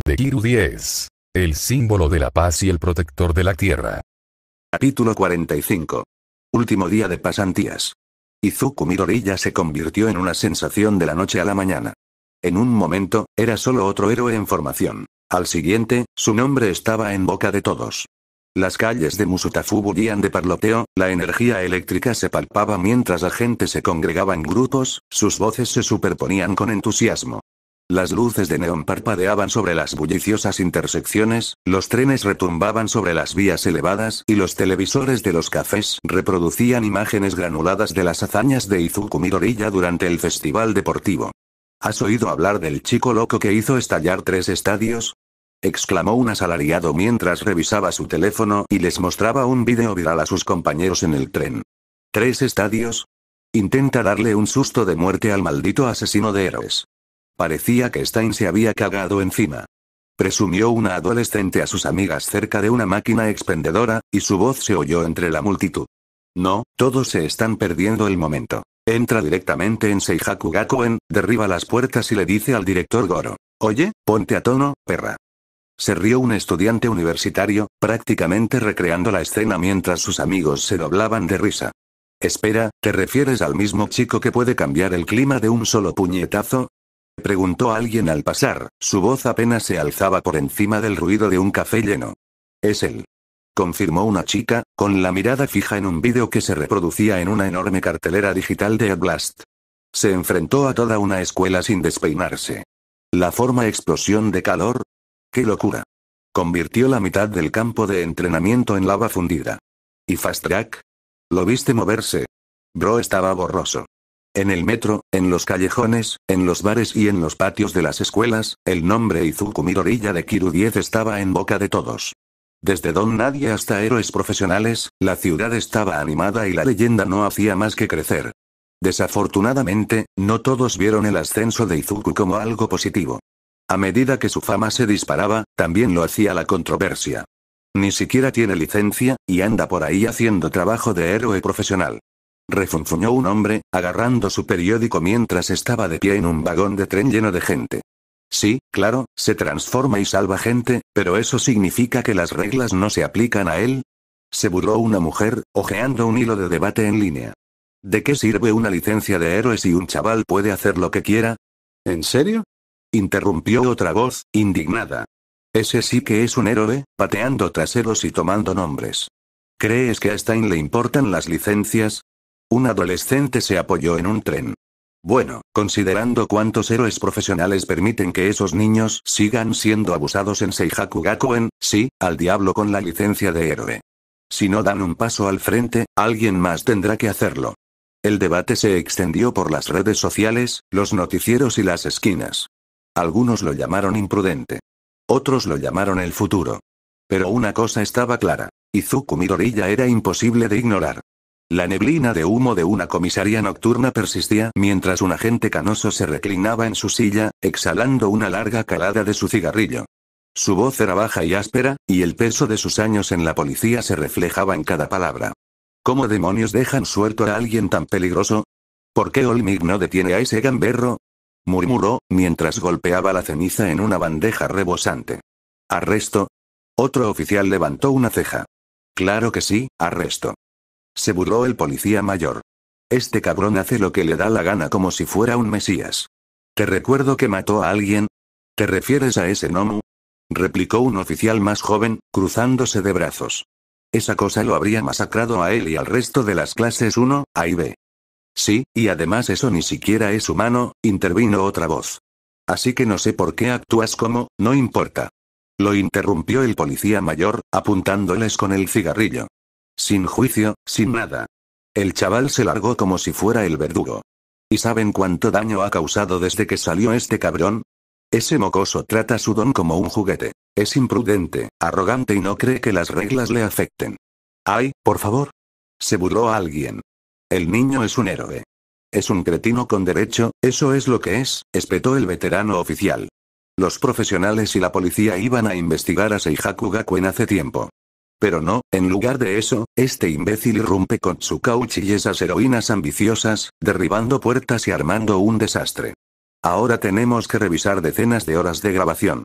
de Kiru 10. El símbolo de la paz y el protector de la tierra. Capítulo 45. Último día de pasantías. Izuku Midoriya se convirtió en una sensación de la noche a la mañana. En un momento, era solo otro héroe en formación. Al siguiente, su nombre estaba en boca de todos. Las calles de Musutafu bullían de parloteo, la energía eléctrica se palpaba mientras la gente se congregaba en grupos, sus voces se superponían con entusiasmo. Las luces de neón parpadeaban sobre las bulliciosas intersecciones, los trenes retumbaban sobre las vías elevadas y los televisores de los cafés reproducían imágenes granuladas de las hazañas de Izuku Midoriya durante el festival deportivo. ¿Has oído hablar del chico loco que hizo estallar 3 estadios? Exclamó un asalariado mientras revisaba su teléfono y les mostraba un vídeo viral a sus compañeros en el tren. ¿3 estadios? Intenta darle un susto de muerte al maldito asesino de héroes. Parecía que Stein se había cagado encima. Presumió una adolescente a sus amigas cerca de una máquina expendedora, y su voz se oyó entre la multitud. No, todos se están perdiendo el momento. Entra directamente en Seihaku Gakuen, derriba las puertas y le dice al director Goro: «Oye, ponte a tono, perra». Se rió un estudiante universitario, prácticamente recreando la escena mientras sus amigos se doblaban de risa. «Espera, ¿te refieres al mismo chico que puede cambiar el clima de un solo puñetazo?», preguntó alguien al pasar, su voz apenas se alzaba por encima del ruido de un café lleno. «Es él», confirmó una chica, con la mirada fija en un vídeo que se reproducía en una enorme cartelera digital de Blast. Se enfrentó a toda una escuela sin despeinarse. La forma explosión de calor. ¡Qué locura! Convirtió la mitad del campo de entrenamiento en lava fundida. ¿Y Fast Track? ¿Lo viste moverse? Bro, estaba borroso. En el metro, en los callejones, en los bares y en los patios de las escuelas, el nombre Izuku Midoriya de Kiru 10 estaba en boca de todos. Desde Don Nadie hasta héroes profesionales, la ciudad estaba animada y la leyenda no hacía más que crecer. Desafortunadamente, no todos vieron el ascenso de Izuku como algo positivo. A medida que su fama se disparaba, también lo hacía la controversia. Ni siquiera tiene licencia, y anda por ahí haciendo trabajo de héroe profesional. Refunfuñó un hombre, agarrando su periódico mientras estaba de pie en un vagón de tren lleno de gente. Sí, claro, se transforma y salva gente, pero ¿eso significa que las reglas no se aplican a él? Se burló una mujer, hojeando un hilo de debate en línea. ¿De qué sirve una licencia de héroe si un chaval puede hacer lo que quiera? ¿En serio?, interrumpió otra voz, indignada. Ese sí que es un héroe, pateando traseros y tomando nombres. ¿Crees que a Stein le importan las licencias? Un adolescente se apoyó en un tren. Bueno, considerando cuántos héroes profesionales permiten que esos niños sigan siendo abusados en Seihaku Gakuen, sí, al diablo con la licencia de héroe. Si no dan un paso al frente, alguien más tendrá que hacerlo. El debate se extendió por las redes sociales, los noticieros y las esquinas. Algunos lo llamaron imprudente. Otros lo llamaron el futuro. Pero una cosa estaba clara: Izuku Midoriya era imposible de ignorar. La neblina de humo de una comisaría nocturna persistía mientras un agente canoso se reclinaba en su silla, exhalando una larga calada de su cigarrillo. Su voz era baja y áspera, y el peso de sus años en la policía se reflejaba en cada palabra. ¿Cómo demonios dejan suelto a alguien tan peligroso? ¿Por qué Olmig no detiene a ese gamberro?, murmuró, mientras golpeaba la ceniza en una bandeja rebosante. ¿Arresto? Otro oficial levantó una ceja. Claro que sí, arresto. Se burló el policía mayor. Este cabrón hace lo que le da la gana como si fuera un mesías. ¿Te recuerdo que mató a alguien? ¿Te refieres a ese Nomu?, replicó un oficial más joven, cruzándose de brazos. Esa cosa lo habría masacrado a él y al resto de las clases 1, A y B. Sí, y además eso ni siquiera es humano, intervino otra voz. Así que no sé por qué actúas como, no importa. Lo interrumpió el policía mayor, apuntándoles con el cigarrillo. Sin juicio, sin nada. El chaval se largó como si fuera el verdugo. ¿Y saben cuánto daño ha causado desde que salió este cabrón? Ese mocoso trata a su don como un juguete. Es imprudente, arrogante y no cree que las reglas le afecten. ¡Ay, por favor! Se burló a alguien. El niño es un héroe. Es un cretino con derecho, eso es lo que es, espetó el veterano oficial. Los profesionales y la policía iban a investigar a Seihaku Gakuen hace tiempo. Pero no, en lugar de eso, este imbécil irrumpe con Tsukauchi y esas heroínas ambiciosas, derribando puertas y armando un desastre. Ahora tenemos que revisar decenas de horas de grabación.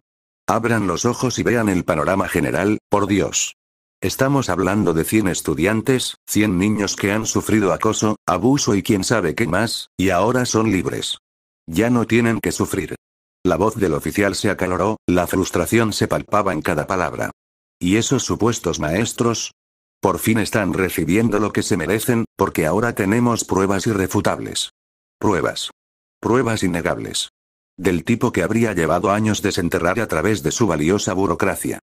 Abran los ojos y vean el panorama general, por Dios. Estamos hablando de 100 estudiantes, 100 niños que han sufrido acoso, abuso y quién sabe qué más, y ahora son libres. Ya no tienen que sufrir. La voz del oficial se acaloró, la frustración se palpaba en cada palabra. ¿Y esos supuestos maestros? Por fin están recibiendo lo que se merecen, porque ahora tenemos pruebas irrefutables. Pruebas. Pruebas innegables. Del tipo que habría llevado años desenterrar a través de su valiosa burocracia.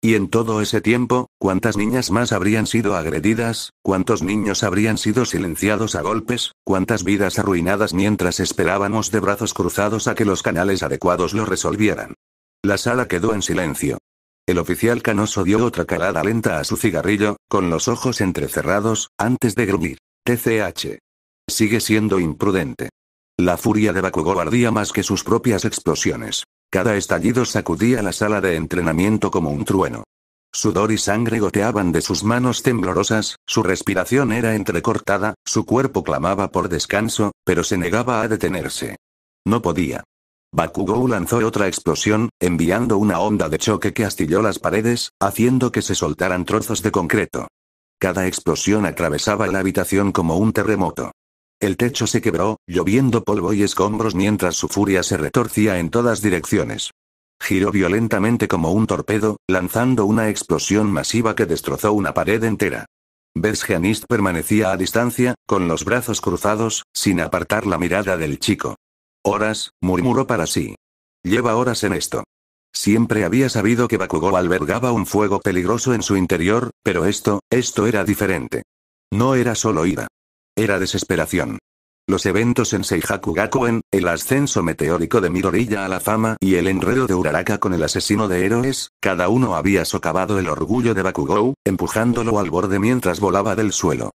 Y en todo ese tiempo, ¿cuántas niñas más habrían sido agredidas? ¿Cuántos niños habrían sido silenciados a golpes? ¿Cuántas vidas arruinadas mientras esperábamos de brazos cruzados a que los canales adecuados lo resolvieran? La sala quedó en silencio. El oficial canoso dio otra calada lenta a su cigarrillo, con los ojos entrecerrados, antes de gruñir. TCH. Sigue siendo imprudente. La furia de Bakugou ardía más que sus propias explosiones. Cada estallido sacudía la sala de entrenamiento como un trueno. Sudor y sangre goteaban de sus manos temblorosas, su respiración era entrecortada, su cuerpo clamaba por descanso, pero se negaba a detenerse. No podía. Bakugou lanzó otra explosión, enviando una onda de choque que astilló las paredes, haciendo que se soltaran trozos de concreto. Cada explosión atravesaba la habitación como un terremoto. El techo se quebró, lloviendo polvo y escombros mientras su furia se retorcía en todas direcciones. Giró violentamente como un torpedo, lanzando una explosión masiva que destrozó una pared entera. Bezjanist permanecía a distancia, con los brazos cruzados, sin apartar la mirada del chico. Horas, murmuró para sí. Lleva horas en esto. Siempre había sabido que Bakugou albergaba un fuego peligroso en su interior, pero esto era diferente. No era solo ira. Era desesperación. Los eventos en Seihaku Gakuen, el ascenso meteórico de Midoriya a la fama y el enredo de Uraraka con el asesino de héroes, cada uno había socavado el orgullo de Bakugou, empujándolo al borde mientras volaba del suelo.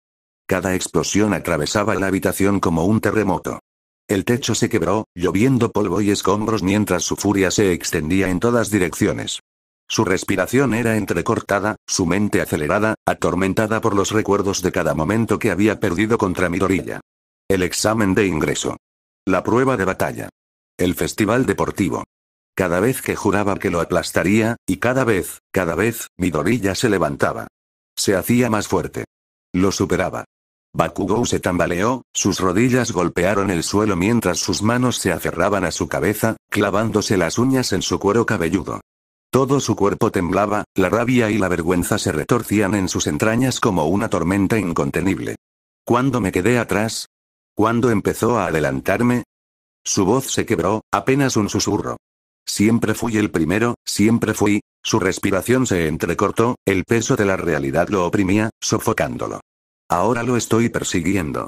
Cada explosión atravesaba la habitación como un terremoto. El techo se quebró, lloviendo polvo y escombros mientras su furia se extendía en todas direcciones. Su respiración era entrecortada, su mente acelerada, atormentada por los recuerdos de cada momento que había perdido contra Midoriya. El examen de ingreso. La prueba de batalla. El festival deportivo. Cada vez que juraba que lo aplastaría, y cada vez, Midoriya se levantaba. Se hacía más fuerte. Lo superaba. Bakugou se tambaleó, sus rodillas golpearon el suelo mientras sus manos se aferraban a su cabeza, clavándose las uñas en su cuero cabelludo. Todo su cuerpo temblaba, la rabia y la vergüenza se retorcían en sus entrañas como una tormenta incontenible. ¿Cuándo me quedé atrás? ¿Cuándo empezó a adelantarme? Su voz se quebró, apenas un susurro. Siempre fui el primero, siempre fui. Su respiración se entrecortó, el peso de la realidad lo oprimía, sofocándolo. Ahora lo estoy persiguiendo.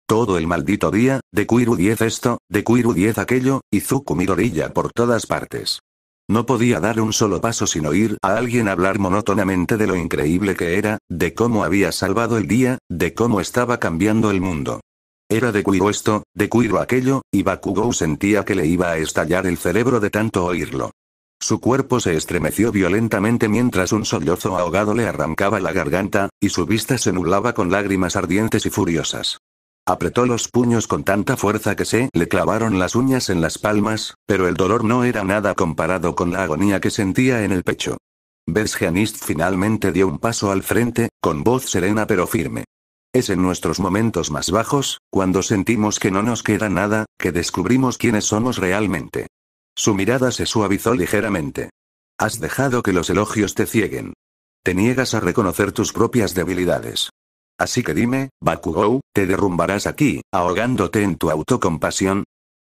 Todo el maldito día, Deku 10 esto, Deku 10 aquello, y Izuku Midoriya por todas partes. No podía dar un solo paso sin oír a alguien hablar monótonamente de lo increíble que era, de cómo había salvado el día, de cómo estaba cambiando el mundo. Era Deku esto, Deku aquello, y Bakugou sentía que le iba a estallar el cerebro de tanto oírlo. Su cuerpo se estremeció violentamente mientras un sollozo ahogado le arrancaba la garganta, y su vista se nublaba con lágrimas ardientes y furiosas. Apretó los puños con tanta fuerza que se le clavaron las uñas en las palmas, pero el dolor no era nada comparado con la agonía que sentía en el pecho. Bezjanist finalmente dio un paso al frente, con voz serena pero firme. Es en nuestros momentos más bajos, cuando sentimos que no nos queda nada, que descubrimos quiénes somos realmente. Su mirada se suavizó ligeramente. Has dejado que los elogios te cieguen. Te niegas a reconocer tus propias debilidades. Así que dime, Bakugou, ¿te derrumbarás aquí, ahogándote en tu autocompasión?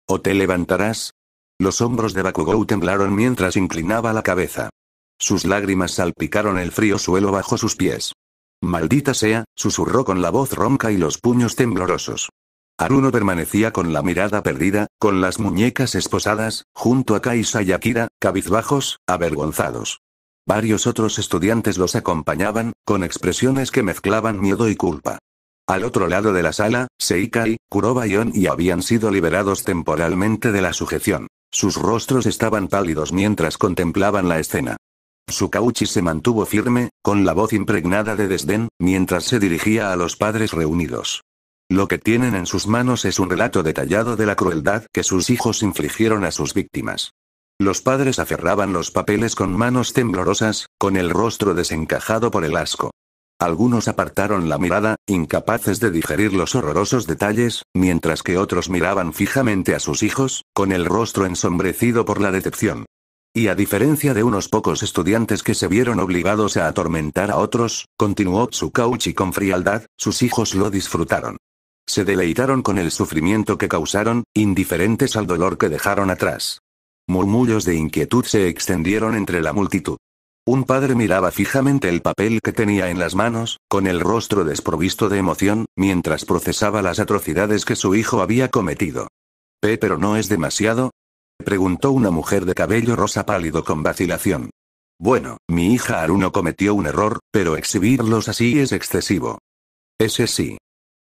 ¿O te levantarás? Los hombros de Bakugou temblaron mientras inclinaba la cabeza. Sus lágrimas salpicaron el frío suelo bajo sus pies. Maldita sea, susurró con la voz ronca y los puños temblorosos. Haruno permanecía con la mirada perdida, con las muñecas esposadas, junto a Kaisa y Akira, cabizbajos, avergonzados. Varios otros estudiantes los acompañaban, con expresiones que mezclaban miedo y culpa. Al otro lado de la sala, Seikai, Kuroba y On habían sido liberados temporalmente de la sujeción. Sus rostros estaban pálidos mientras contemplaban la escena. Tsukauchi se mantuvo firme, con la voz impregnada de desdén, mientras se dirigía a los padres reunidos. Lo que tienen en sus manos es un relato detallado de la crueldad que sus hijos infligieron a sus víctimas. Los padres aferraban los papeles con manos temblorosas, con el rostro desencajado por el asco. Algunos apartaron la mirada, incapaces de digerir los horrorosos detalles, mientras que otros miraban fijamente a sus hijos, con el rostro ensombrecido por la decepción. Y a diferencia de unos pocos estudiantes que se vieron obligados a atormentar a otros, continuó Tsukauchi con frialdad, sus hijos lo disfrutaron. Se deleitaron con el sufrimiento que causaron, indiferentes al dolor que dejaron atrás. Murmullos de inquietud se extendieron entre la multitud. Un padre miraba fijamente el papel que tenía en las manos, con el rostro desprovisto de emoción, mientras procesaba las atrocidades que su hijo había cometido. ¿Pero no es demasiado?, preguntó una mujer de cabello rosa pálido con vacilación. Bueno, mi hija Haruno cometió un error, pero exhibirlos así es excesivo. Ese sí.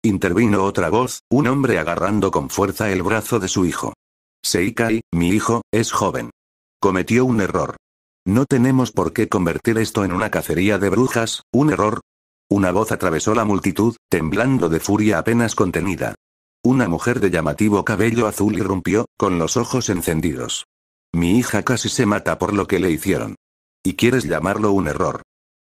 Intervino otra voz, un hombre agarrando con fuerza el brazo de su hijo. Seikai, mi hijo, es joven. Cometió un error. No tenemos por qué convertir esto en una cacería de brujas, ¿un error? Una voz atravesó la multitud, temblando de furia apenas contenida. Una mujer de llamativo cabello azul irrumpió, con los ojos encendidos. Mi hija casi se mata por lo que le hicieron. ¿Y quieres llamarlo un error?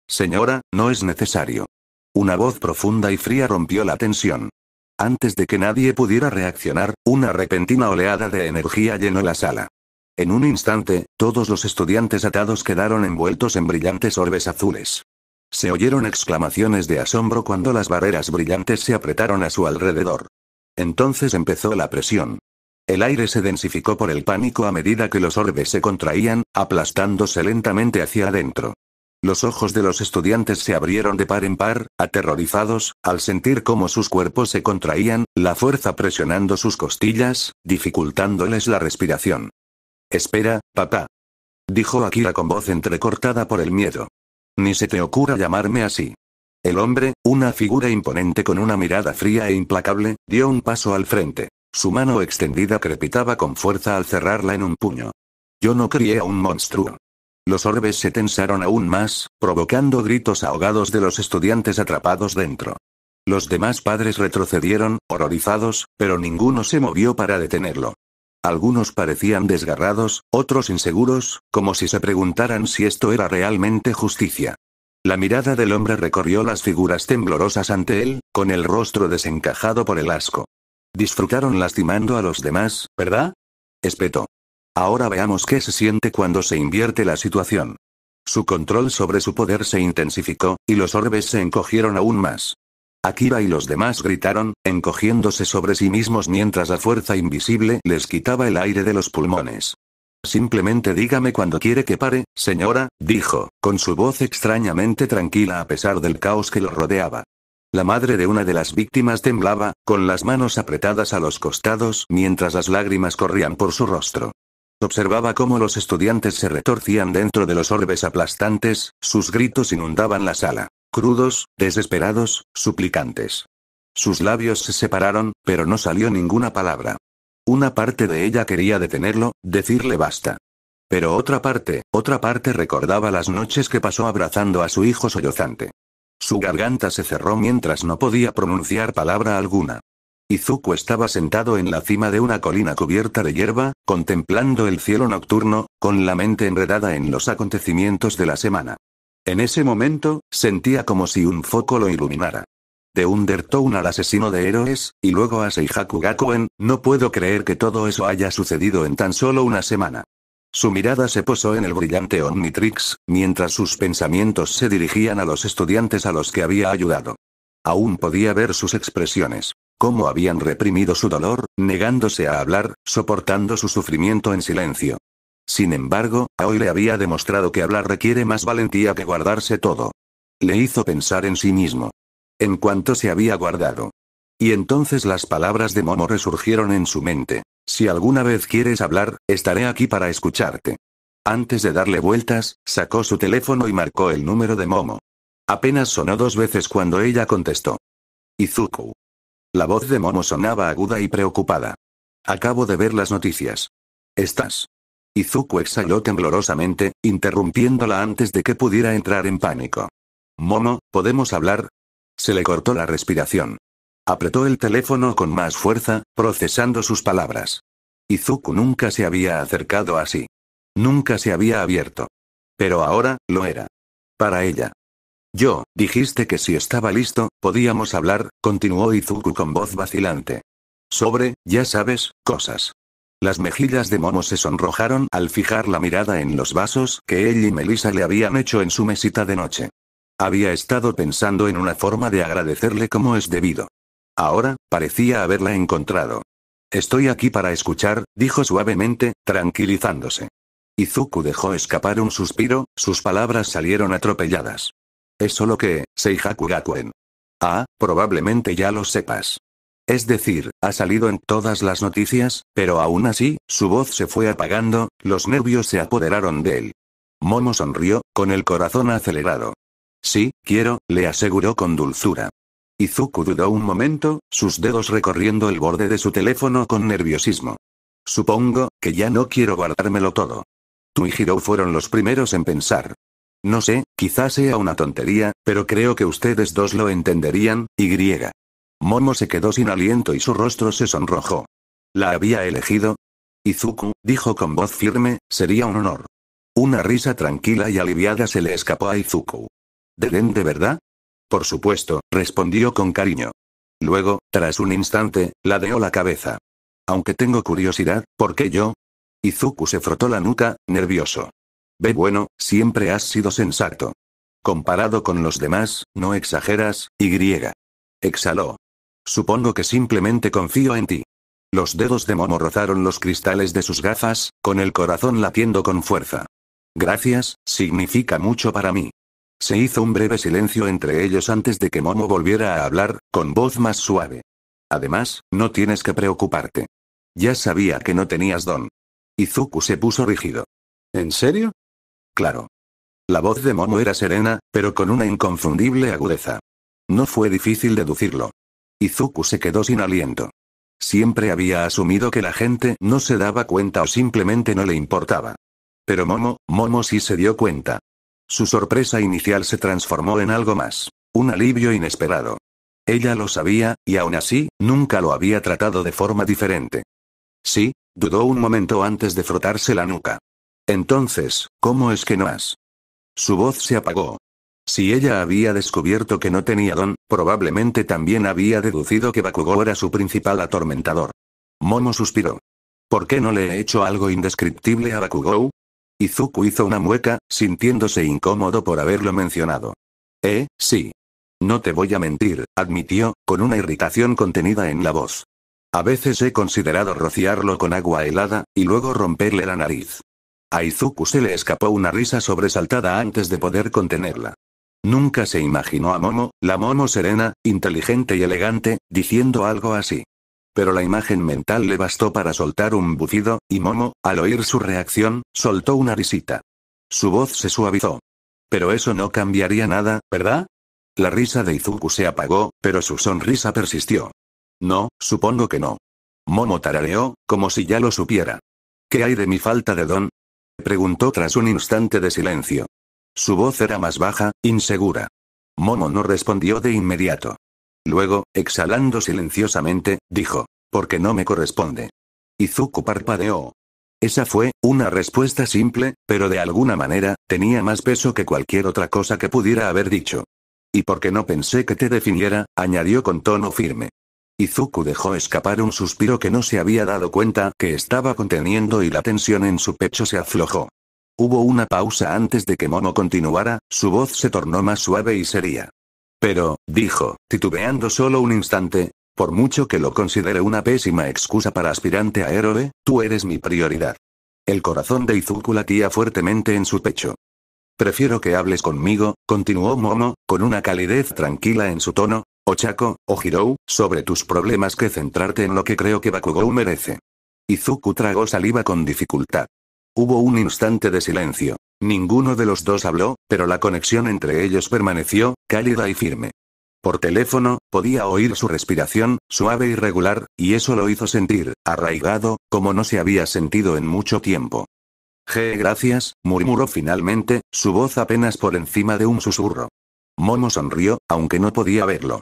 Señora, no es necesario. Una voz profunda y fría rompió la tensión. Antes de que nadie pudiera reaccionar, una repentina oleada de energía llenó la sala. En un instante, todos los estudiantes atados quedaron envueltos en brillantes orbes azules. Se oyeron exclamaciones de asombro cuando las barreras brillantes se apretaron a su alrededor. Entonces empezó la presión. El aire se densificó por el pánico a medida que los orbes se contraían, aplastándose lentamente hacia adentro. Los ojos de los estudiantes se abrieron de par en par, aterrorizados, al sentir cómo sus cuerpos se contraían, la fuerza presionando sus costillas, dificultándoles la respiración. Espera, papá. Dijo Akira con voz entrecortada por el miedo. Ni se te ocurra llamarme así. El hombre, una figura imponente con una mirada fría e implacable, dio un paso al frente. Su mano extendida crepitaba con fuerza al cerrarla en un puño. Yo no crié a un monstruo. Los orbes se tensaron aún más, provocando gritos ahogados de los estudiantes atrapados dentro. Los demás padres retrocedieron, horrorizados, pero ninguno se movió para detenerlo. Algunos parecían desgarrados, otros inseguros, como si se preguntaran si esto era realmente justicia. La mirada del hombre recorrió las figuras temblorosas ante él, con el rostro desencajado por el asco. Disfrutaron lastimando a los demás, ¿verdad? Espetó. Ahora veamos qué se siente cuando se invierte la situación. Su control sobre su poder se intensificó, y los orbes se encogieron aún más. Akira y los demás gritaron, encogiéndose sobre sí mismos mientras la fuerza invisible les quitaba el aire de los pulmones. Simplemente dígame cuando quiere que pare, señora, dijo, con su voz extrañamente tranquila a pesar del caos que lo rodeaba. La madre de una de las víctimas temblaba, con las manos apretadas a los costados mientras las lágrimas corrían por su rostro. Observaba cómo los estudiantes se retorcían dentro de los orbes aplastantes, sus gritos inundaban la sala. Crudos, desesperados, suplicantes. Sus labios se separaron, pero no salió ninguna palabra. Una parte de ella quería detenerlo, decirle basta. Pero otra parte recordaba las noches que pasó abrazando a su hijo sollozante. Su garganta se cerró mientras no podía pronunciar palabra alguna. Izuku estaba sentado en la cima de una colina cubierta de hierba, contemplando el cielo nocturno, con la mente enredada en los acontecimientos de la semana. En ese momento, sentía como si un foco lo iluminara. De Undertone al asesino de héroes, y luego a Seihaku Gakuen, no puedo creer que todo eso haya sucedido en tan solo una semana. Su mirada se posó en el brillante Omnitrix, mientras sus pensamientos se dirigían a los estudiantes a los que había ayudado. Aún podía ver sus expresiones. Cómo habían reprimido su dolor, negándose a hablar, soportando su sufrimiento en silencio. Sin embargo, Aoi le había demostrado que hablar requiere más valentía que guardarse todo. Le hizo pensar en sí mismo. En cuanto se había guardado. Y entonces las palabras de Momo resurgieron en su mente. Si alguna vez quieres hablar, estaré aquí para escucharte. Antes de darle vueltas, sacó su teléfono y marcó el número de Momo. Apenas sonó 2 veces cuando ella contestó. Izuku. La voz de Momo sonaba aguda y preocupada. Acabo de ver las noticias. ¿Estás? Izuku exhaló temblorosamente, interrumpiéndola antes de que pudiera entrar en pánico. Momo, ¿podemos hablar? Se le cortó la respiración. Apretó el teléfono con más fuerza, procesando sus palabras. Izuku nunca se había acercado así. Nunca se había abierto. Pero ahora, lo era. Para ella. Dijiste que si estaba listo, podíamos hablar, continuó Izuku con voz vacilante. Sobre, ya sabes, cosas. Las mejillas de Momo se sonrojaron al fijar la mirada en los vasos que él y Melissa le habían hecho en su mesita de noche. Había estado pensando en una forma de agradecerle como es debido. Ahora, parecía haberla encontrado. Estoy aquí para escuchar, dijo suavemente, tranquilizándose. Izuku dejó escapar un suspiro, sus palabras salieron atropelladas. Es solo que, Seihaku Gakuen. Probablemente ya lo sepas. Es decir, ha salido en todas las noticias, pero aún así, su voz se fue apagando, los nervios se apoderaron de él. Momo sonrió, con el corazón acelerado. Sí, quiero, le aseguró con dulzura. Izuku dudó un momento, sus dedos recorriendo el borde de su teléfono con nerviosismo. Supongo que ya no quiero guardármelo todo. Tú y Hiro fueron los primeros en pensar. No sé, quizás sea una tontería, pero creo que ustedes dos lo entenderían, y. Momo se quedó sin aliento y su rostro se sonrojó. ¿La había elegido? Izuku, dijo con voz firme, sería un honor. Una risa tranquila y aliviada se le escapó a Izuku. ¿De verdad? Por supuesto, respondió con cariño. Luego, tras un instante, ladeó la cabeza. Aunque tengo curiosidad, ¿por qué yo? Izuku se frotó la nuca, nervioso. Bueno, siempre has sido sensato. Comparado con los demás, no exageras, y. Exhaló. Supongo que simplemente confío en ti. Los dedos de Momo rozaron los cristales de sus gafas, con el corazón latiendo con fuerza. Gracias, significa mucho para mí. Se hizo un breve silencio entre ellos antes de que Momo volviera a hablar, con voz más suave. Además, no tienes que preocuparte. Ya sabía que no tenías don. Izuku se puso rígido. ¿En serio? Claro. La voz de Momo era serena, pero con una inconfundible agudeza. No fue difícil deducirlo. Izuku se quedó sin aliento. Siempre había asumido que la gente no se daba cuenta o simplemente no le importaba. Pero Momo sí se dio cuenta. Su sorpresa inicial se transformó en algo más. Un alivio inesperado. Ella lo sabía, y aún así, nunca lo había tratado de forma diferente. Sí, dudó un momento antes de frotarse la nuca. Entonces, ¿cómo es que no has? Su voz se apagó. Si ella había descubierto que no tenía don, probablemente también había deducido que Bakugou era su principal atormentador. Momo suspiró. ¿Por qué no le he hecho algo indescriptible a Bakugou? Izuku hizo una mueca, sintiéndose incómodo por haberlo mencionado. Sí. No te voy a mentir, admitió, con una irritación contenida en la voz. A veces he considerado rociarlo con agua helada, y luego romperle la nariz. A Izuku se le escapó una risa sobresaltada antes de poder contenerla. Nunca se imaginó a Momo, la Momo serena, inteligente y elegante, diciendo algo así. Pero la imagen mental le bastó para soltar un bufido, y Momo, al oír su reacción, soltó una risita. Su voz se suavizó. Pero eso no cambiaría nada, ¿verdad? La risa de Izuku se apagó, pero su sonrisa persistió. No, supongo que no. Momo tarareó, como si ya lo supiera. ¿Qué hay de mi falta de don? Preguntó tras un instante de silencio. Su voz era más baja, insegura. Momo no respondió de inmediato. Luego, exhalando silenciosamente, dijo, «Porque no me corresponde». Izuku parpadeó. Esa fue, una respuesta simple, pero de alguna manera, tenía más peso que cualquier otra cosa que pudiera haber dicho. «Y porque no pensé que te definiera», añadió con tono firme. Izuku dejó escapar un suspiro que no se había dado cuenta que estaba conteniendo y la tensión en su pecho se aflojó. Hubo una pausa antes de que Momo continuara, su voz se tornó más suave y seria. Pero, dijo, titubeando solo un instante, por mucho que lo considere una pésima excusa para aspirante a héroe, tú eres mi prioridad. El corazón de Izuku latía fuertemente en su pecho. Prefiero que hables conmigo, continuó Momo, con una calidez tranquila en su tono, Ochako, o Hirou, sobre tus problemas que centrarte en lo que creo que Bakugou merece. Izuku tragó saliva con dificultad. Hubo un instante de silencio. Ninguno de los dos habló, pero la conexión entre ellos permaneció, cálida y firme. Por teléfono, podía oír su respiración, suave y regular, y eso lo hizo sentir, arraigado, como no se había sentido en mucho tiempo. Gracias, murmuró finalmente, su voz apenas por encima de un susurro. Momo sonrió, aunque no podía verlo.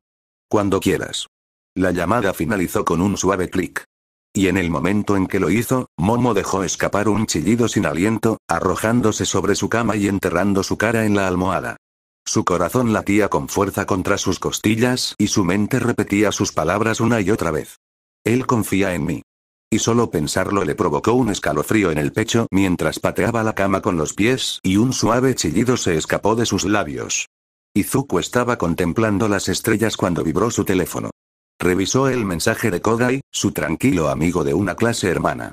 Cuando quieras. La llamada finalizó con un suave clic. Y en el momento en que lo hizo, Momo dejó escapar un chillido sin aliento, arrojándose sobre su cama y enterrando su cara en la almohada. Su corazón latía con fuerza contra sus costillas y su mente repetía sus palabras una y otra vez. Él confía en mí. Y solo pensarlo le provocó un escalofrío en el pecho mientras pateaba la cama con los pies y un suave chillido se escapó de sus labios. Izuku estaba contemplando las estrellas cuando vibró su teléfono. Revisó el mensaje de Kodai, su tranquilo amigo de una clase hermana.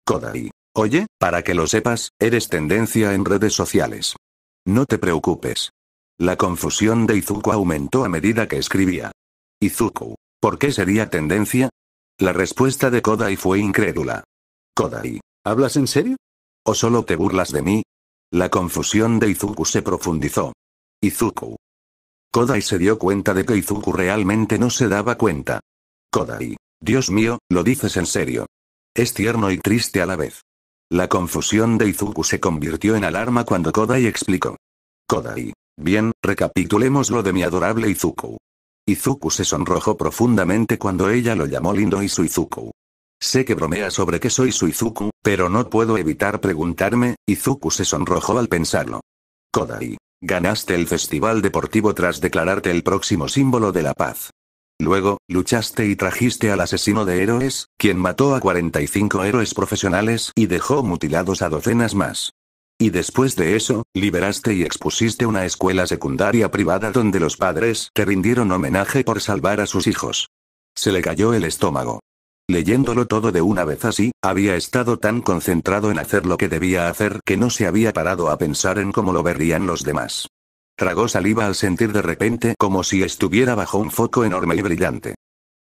Kodai. Oye, para que lo sepas, eres tendencia en redes sociales. No te preocupes. La confusión de Izuku aumentó a medida que escribía. Izuku. ¿Por qué sería tendencia? La respuesta de Kodai fue incrédula. Kodai. ¿Hablas en serio? ¿O solo te burlas de mí? La confusión de Izuku se profundizó. Izuku. Kodai se dio cuenta de que Izuku realmente no se daba cuenta. Kodai. Dios mío, ¿lo dices en serio? Es tierno y triste a la vez. La confusión de Izuku se convirtió en alarma cuando Kodai explicó. Kodai. Bien, recapitulemos lo de mi adorable Izuku. Izuku se sonrojó profundamente cuando ella lo llamó lindo y su Izuku. Sé que bromea sobre que soy su Izuku, pero no puedo evitar preguntarme. Izuku se sonrojó al pensarlo. Kodai. Ganaste el festival deportivo tras declararte el próximo símbolo de la paz. Luego, luchaste y trajiste al asesino de héroes, quien mató a 45 héroes profesionales y dejó mutilados a docenas más. Y después de eso, liberaste y expusiste una escuela secundaria privada donde los padres te rindieron homenaje por salvar a sus hijos. Se le cayó el estómago. Leyéndolo todo de una vez así, había estado tan concentrado en hacer lo que debía hacer que no se había parado a pensar en cómo lo verían los demás. Tragó saliva al sentir de repente como si estuviera bajo un foco enorme y brillante.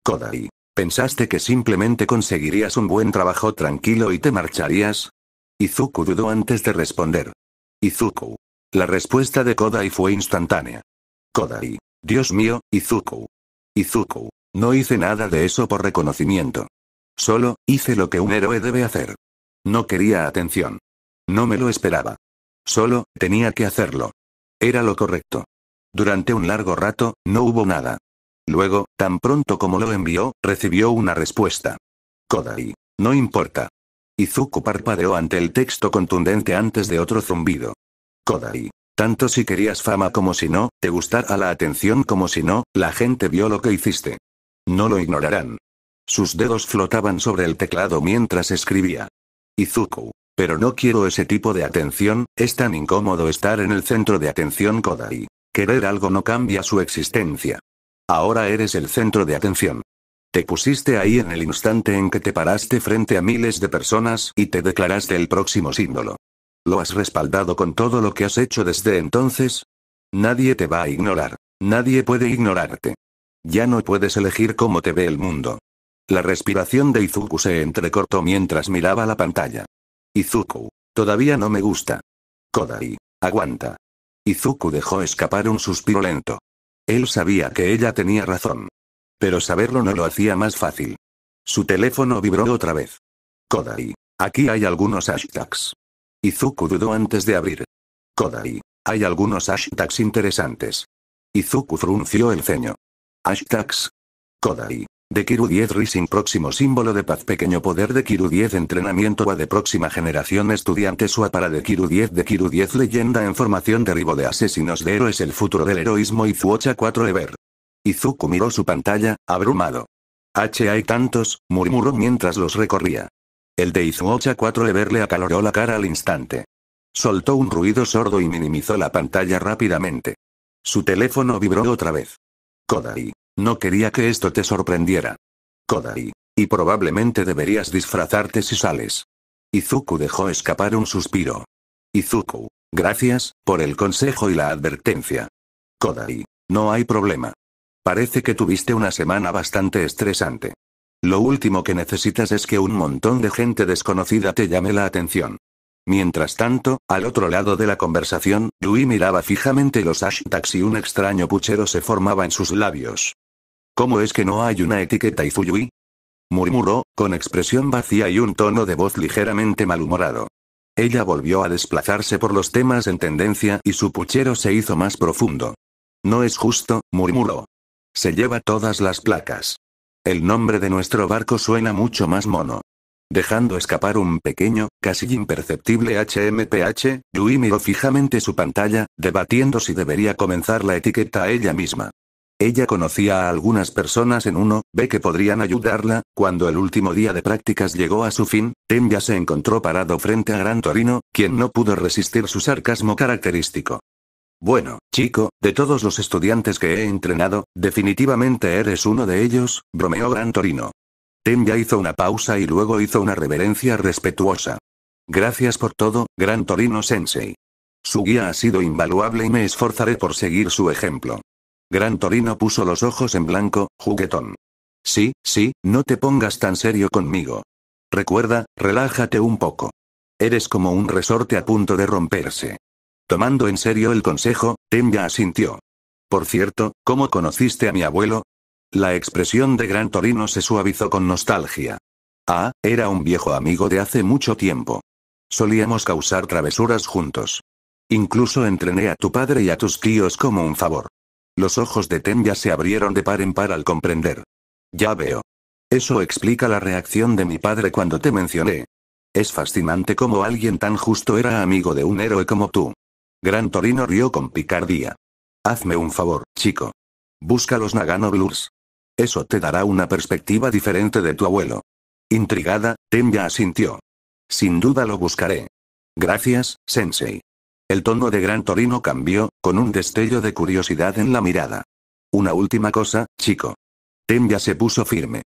Kodai. ¿Pensaste que simplemente conseguirías un buen trabajo tranquilo y te marcharías? Izuku dudó antes de responder. Izuku. La respuesta de Kodai fue instantánea. Kodai. Dios mío, Izuku. Izuku. No hice nada de eso por reconocimiento. Solo, hice lo que un héroe debe hacer. No quería atención. No me lo esperaba. Solo, tenía que hacerlo. Era lo correcto. Durante un largo rato, no hubo nada. Luego, tan pronto como lo envió, recibió una respuesta. Kodai. No importa. Izuku parpadeó ante el texto contundente antes de otro zumbido. Kodai. Tanto si querías fama como si no, te gustara la atención como si no, la gente vio lo que hiciste. No lo ignorarán. Sus dedos flotaban sobre el teclado mientras escribía. Izuku. Pero no quiero ese tipo de atención, es tan incómodo estar en el centro de atención Kodai. Querer algo no cambia su existencia. Ahora eres el centro de atención. Te pusiste ahí en el instante en que te paraste frente a miles de personas y te declaraste el próximo símbolo. ¿Lo has respaldado con todo lo que has hecho desde entonces? Nadie te va a ignorar. Nadie puede ignorarte. Ya no puedes elegir cómo te ve el mundo. La respiración de Izuku se entrecortó mientras miraba la pantalla. Izuku. Todavía no me gusta. Kodai. Aguanta. Izuku dejó escapar un suspiro lento. Él sabía que ella tenía razón. Pero saberlo no lo hacía más fácil. Su teléfono vibró otra vez. Kodai. Aquí hay algunos hashtags. Izuku dudó antes de abrir. Kodai. Hay algunos hashtags interesantes. Izuku frunció el ceño. Hashtags. Kodai. De Kiru 10 Rising próximo símbolo de paz pequeño poder de Kiru 10 entrenamiento a de próxima generación estudiante SUA para de Kiru 10 leyenda en formación derribo de asesinos de héroes el futuro del heroísmo Izuocha 4 Ever. Izuku miró su pantalla, abrumado. Hay tantos, murmuró mientras los recorría. El de Izuocha 4 Ever le acaloró la cara al instante. Soltó un ruido sordo y minimizó la pantalla rápidamente. Su teléfono vibró otra vez. Kodai. No quería que esto te sorprendiera. Kodai. Y probablemente deberías disfrazarte si sales. Izuku dejó escapar un suspiro. Izuku. Gracias, por el consejo y la advertencia. Kodai. No hay problema. Parece que tuviste una semana bastante estresante. Lo último que necesitas es que un montón de gente desconocida te llame la atención. Mientras tanto, al otro lado de la conversación, Yui miraba fijamente los hashtags y un extraño puchero se formaba en sus labios. ¿Cómo es que no hay una etiqueta Izuyui? Murmuró, con expresión vacía y un tono de voz ligeramente malhumorado. Ella volvió a desplazarse por los temas en tendencia y su puchero se hizo más profundo. No es justo, murmuró. Se lleva todas las placas. El nombre de nuestro barco suena mucho más mono. Dejando escapar un pequeño, casi imperceptible HMPH, Yui miró fijamente su pantalla, debatiendo si debería comenzar la etiqueta a ella misma. Ella conocía a algunas personas en 1B que podrían ayudarla. Cuando el último día de prácticas llegó a su fin, Temya se encontró parado frente a Gran Torino, quien no pudo resistir su sarcasmo característico. Bueno, chico, de todos los estudiantes que he entrenado, definitivamente eres uno de ellos, bromeó Gran Torino. Temya hizo una pausa y luego hizo una reverencia respetuosa. Gracias por todo, Gran Torino Sensei. Su guía ha sido invaluable y me esforzaré por seguir su ejemplo. Gran Torino puso los ojos en blanco, juguetón. Sí, no te pongas tan serio conmigo. Recuerda, relájate un poco. Eres como un resorte a punto de romperse. Tomando en serio el consejo, Temya asintió. Por cierto, ¿cómo conociste a mi abuelo? La expresión de Gran Torino se suavizó con nostalgia. Ah, era un viejo amigo de hace mucho tiempo. Solíamos causar travesuras juntos. Incluso entrené a tu padre y a tus tíos como un favor. Los ojos de Temya se abrieron de par en par al comprender. Ya veo. Eso explica la reacción de mi padre cuando te mencioné. Es fascinante cómo alguien tan justo era amigo de un héroe como tú. Gran Torino rió con picardía. Hazme un favor, chico. Busca los Nagano Blurs. Eso te dará una perspectiva diferente de tu abuelo. Intrigada, Temya asintió. Sin duda lo buscaré. Gracias, Sensei. El tono de Gran Torino cambió, con un destello de curiosidad en la mirada. Una última cosa, chico. Temya se puso firme.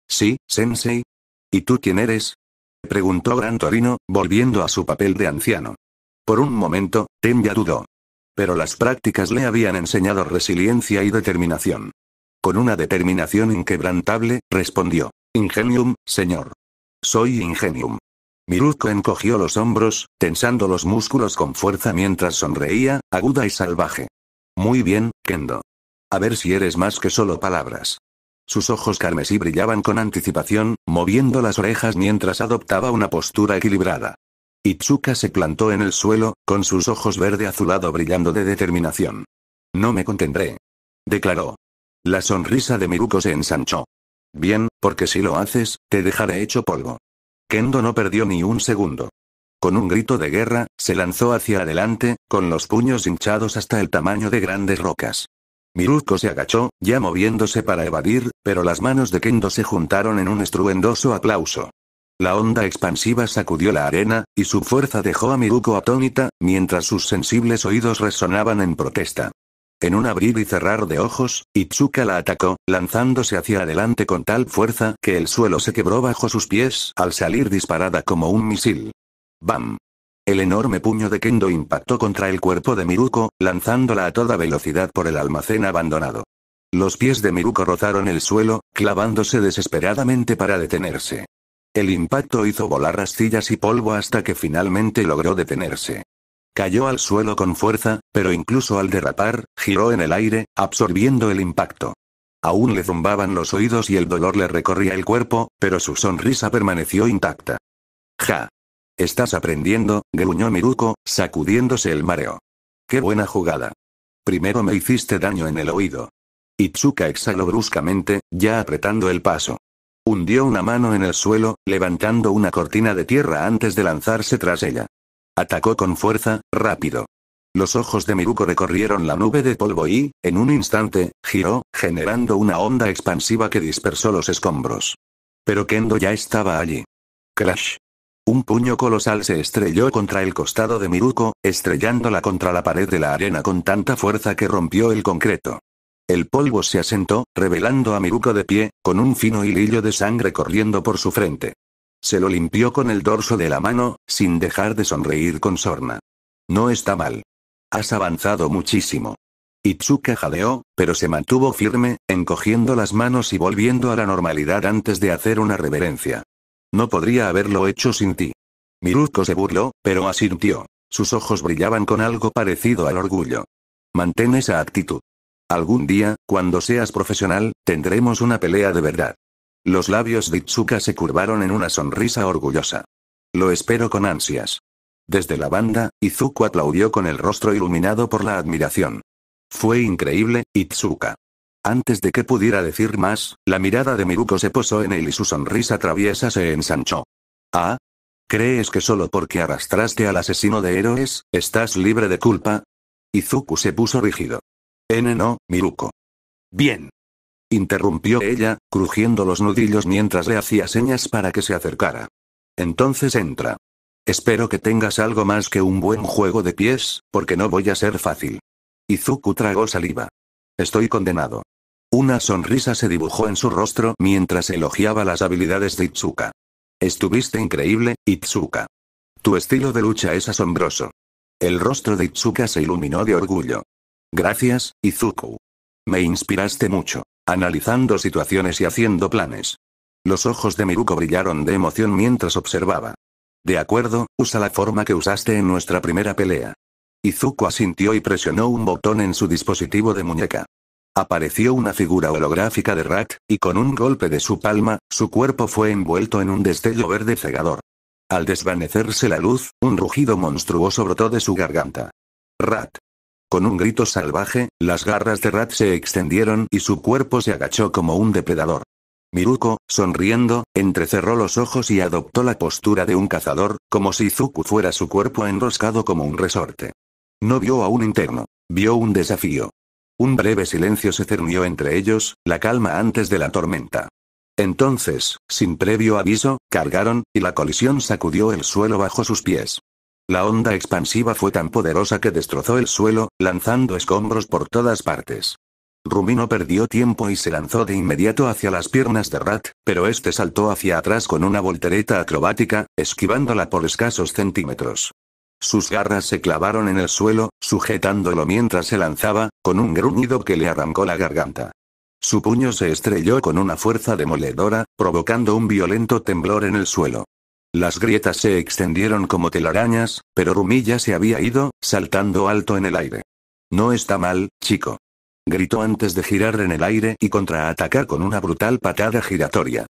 Sí, Sensei. ¿Y tú quién eres? Preguntó Gran Torino, volviendo a su papel de anciano. Por un momento, Temya dudó. Pero las prácticas le habían enseñado resiliencia y determinación. Con una determinación inquebrantable, respondió. Ingenium, señor. Soy Ingenium. Miruko encogió los hombros, tensando los músculos con fuerza mientras sonreía, aguda y salvaje. Muy bien, Kendo. A ver si eres más que solo palabras. Sus ojos carmesí brillaban con anticipación, moviendo las orejas mientras adoptaba una postura equilibrada. Itsuka se plantó en el suelo, con sus ojos verde azulado brillando de determinación. No me contendré. Declaró. La sonrisa de Miruko se ensanchó. Bien, porque si lo haces, te dejaré hecho polvo. Kendo no perdió ni un segundo. Con un grito de guerra, se lanzó hacia adelante, con los puños hinchados hasta el tamaño de grandes rocas. Miruko se agachó, ya moviéndose para evadir, pero las manos de Kendo se juntaron en un estruendoso aplauso. La onda expansiva sacudió la arena, y su fuerza dejó a Miruko atónita, mientras sus sensibles oídos resonaban en protesta. En un abrir y cerrar de ojos, Itsuka la atacó, lanzándose hacia adelante con tal fuerza que el suelo se quebró bajo sus pies al salir disparada como un misil. ¡Bam! El enorme puño de Kendo impactó contra el cuerpo de Miruko, lanzándola a toda velocidad por el almacén abandonado. Los pies de Miruko rozaron el suelo, clavándose desesperadamente para detenerse. El impacto hizo volar astillas y polvo hasta que finalmente logró detenerse. Cayó al suelo con fuerza, pero incluso al derrapar, giró en el aire, absorbiendo el impacto. Aún le zumbaban los oídos y el dolor le recorría el cuerpo, pero su sonrisa permaneció intacta. ¡Ja! Estás aprendiendo, gruñó Miruko, sacudiéndose el mareo. ¡Qué buena jugada! Primero me hiciste daño en el oído. Itsuka exhaló bruscamente, ya apretando el paso. Hundió una mano en el suelo, levantando una cortina de tierra antes de lanzarse tras ella. Atacó con fuerza, rápido. Los ojos de Miruko recorrieron la nube de polvo y, en un instante, giró, generando una onda expansiva que dispersó los escombros. Pero Kendo ya estaba allí. Crash. Un puño colosal se estrelló contra el costado de Miruko, estrellándola contra la pared de la arena con tanta fuerza que rompió el concreto. El polvo se asentó, revelando a Miruko de pie, con un fino hilillo de sangre corriendo por su frente. Se lo limpió con el dorso de la mano, sin dejar de sonreír con sorna. No está mal. Has avanzado muchísimo. Itsuka jadeó, pero se mantuvo firme, encogiendo las manos y volviendo a la normalidad antes de hacer una reverencia. No podría haberlo hecho sin ti. Miruko se burló, pero asintió. Sus ojos brillaban con algo parecido al orgullo. Mantén esa actitud. Algún día, cuando seas profesional, tendremos una pelea de verdad. Los labios de Itsuka se curvaron en una sonrisa orgullosa. Lo espero con ansias. Desde la banda, Izuku aplaudió con el rostro iluminado por la admiración. Fue increíble, Itsuka. Antes de que pudiera decir más, la mirada de Miruko se posó en él y su sonrisa traviesa se ensanchó. ¿Ah? ¿Crees que solo porque arrastraste al asesino de héroes, estás libre de culpa? Izuku se puso rígido. No, Miruko. Bien. Interrumpió ella, crujiendo los nudillos mientras le hacía señas para que se acercara. Entonces entra. Espero que tengas algo más que un buen juego de pies, porque no voy a ser fácil. Izuku tragó saliva. Estoy condenado. Una sonrisa se dibujó en su rostro mientras elogiaba las habilidades de Itsuka. Estuviste increíble, Itsuka. Tu estilo de lucha es asombroso. El rostro de Itsuka se iluminó de orgullo. Gracias, Izuku. Me inspiraste mucho, analizando situaciones y haciendo planes. Los ojos de Miruko brillaron de emoción mientras observaba. De acuerdo, usa la forma que usaste en nuestra primera pelea. Izuku asintió y presionó un botón en su dispositivo de muñeca. Apareció una figura holográfica de Rat, y con un golpe de su palma, su cuerpo fue envuelto en un destello verde cegador. Al desvanecerse la luz, un rugido monstruoso brotó de su garganta. Rat. Con un grito salvaje, las garras de Rat se extendieron y su cuerpo se agachó como un depredador. Miruko, sonriendo, entrecerró los ojos y adoptó la postura de un cazador, como si Izuku fuera su cuerpo enroscado como un resorte. No vio a un interno, vio un desafío. Un breve silencio se cernió entre ellos, la calma antes de la tormenta. Entonces, sin previo aviso, cargaron, y la colisión sacudió el suelo bajo sus pies. La onda expansiva fue tan poderosa que destrozó el suelo, lanzando escombros por todas partes. Rumi no perdió tiempo y se lanzó de inmediato hacia las piernas de Rat, pero este saltó hacia atrás con una voltereta acrobática, esquivándola por escasos centímetros. Sus garras se clavaron en el suelo, sujetándolo mientras se lanzaba, con un gruñido que le arrancó la garganta. Su puño se estrelló con una fuerza demoledora, provocando un violento temblor en el suelo. Las grietas se extendieron como telarañas, pero Rumi ya se había ido, saltando alto en el aire. No está mal, chico. Gritó antes de girar en el aire y contraatacar con una brutal patada giratoria.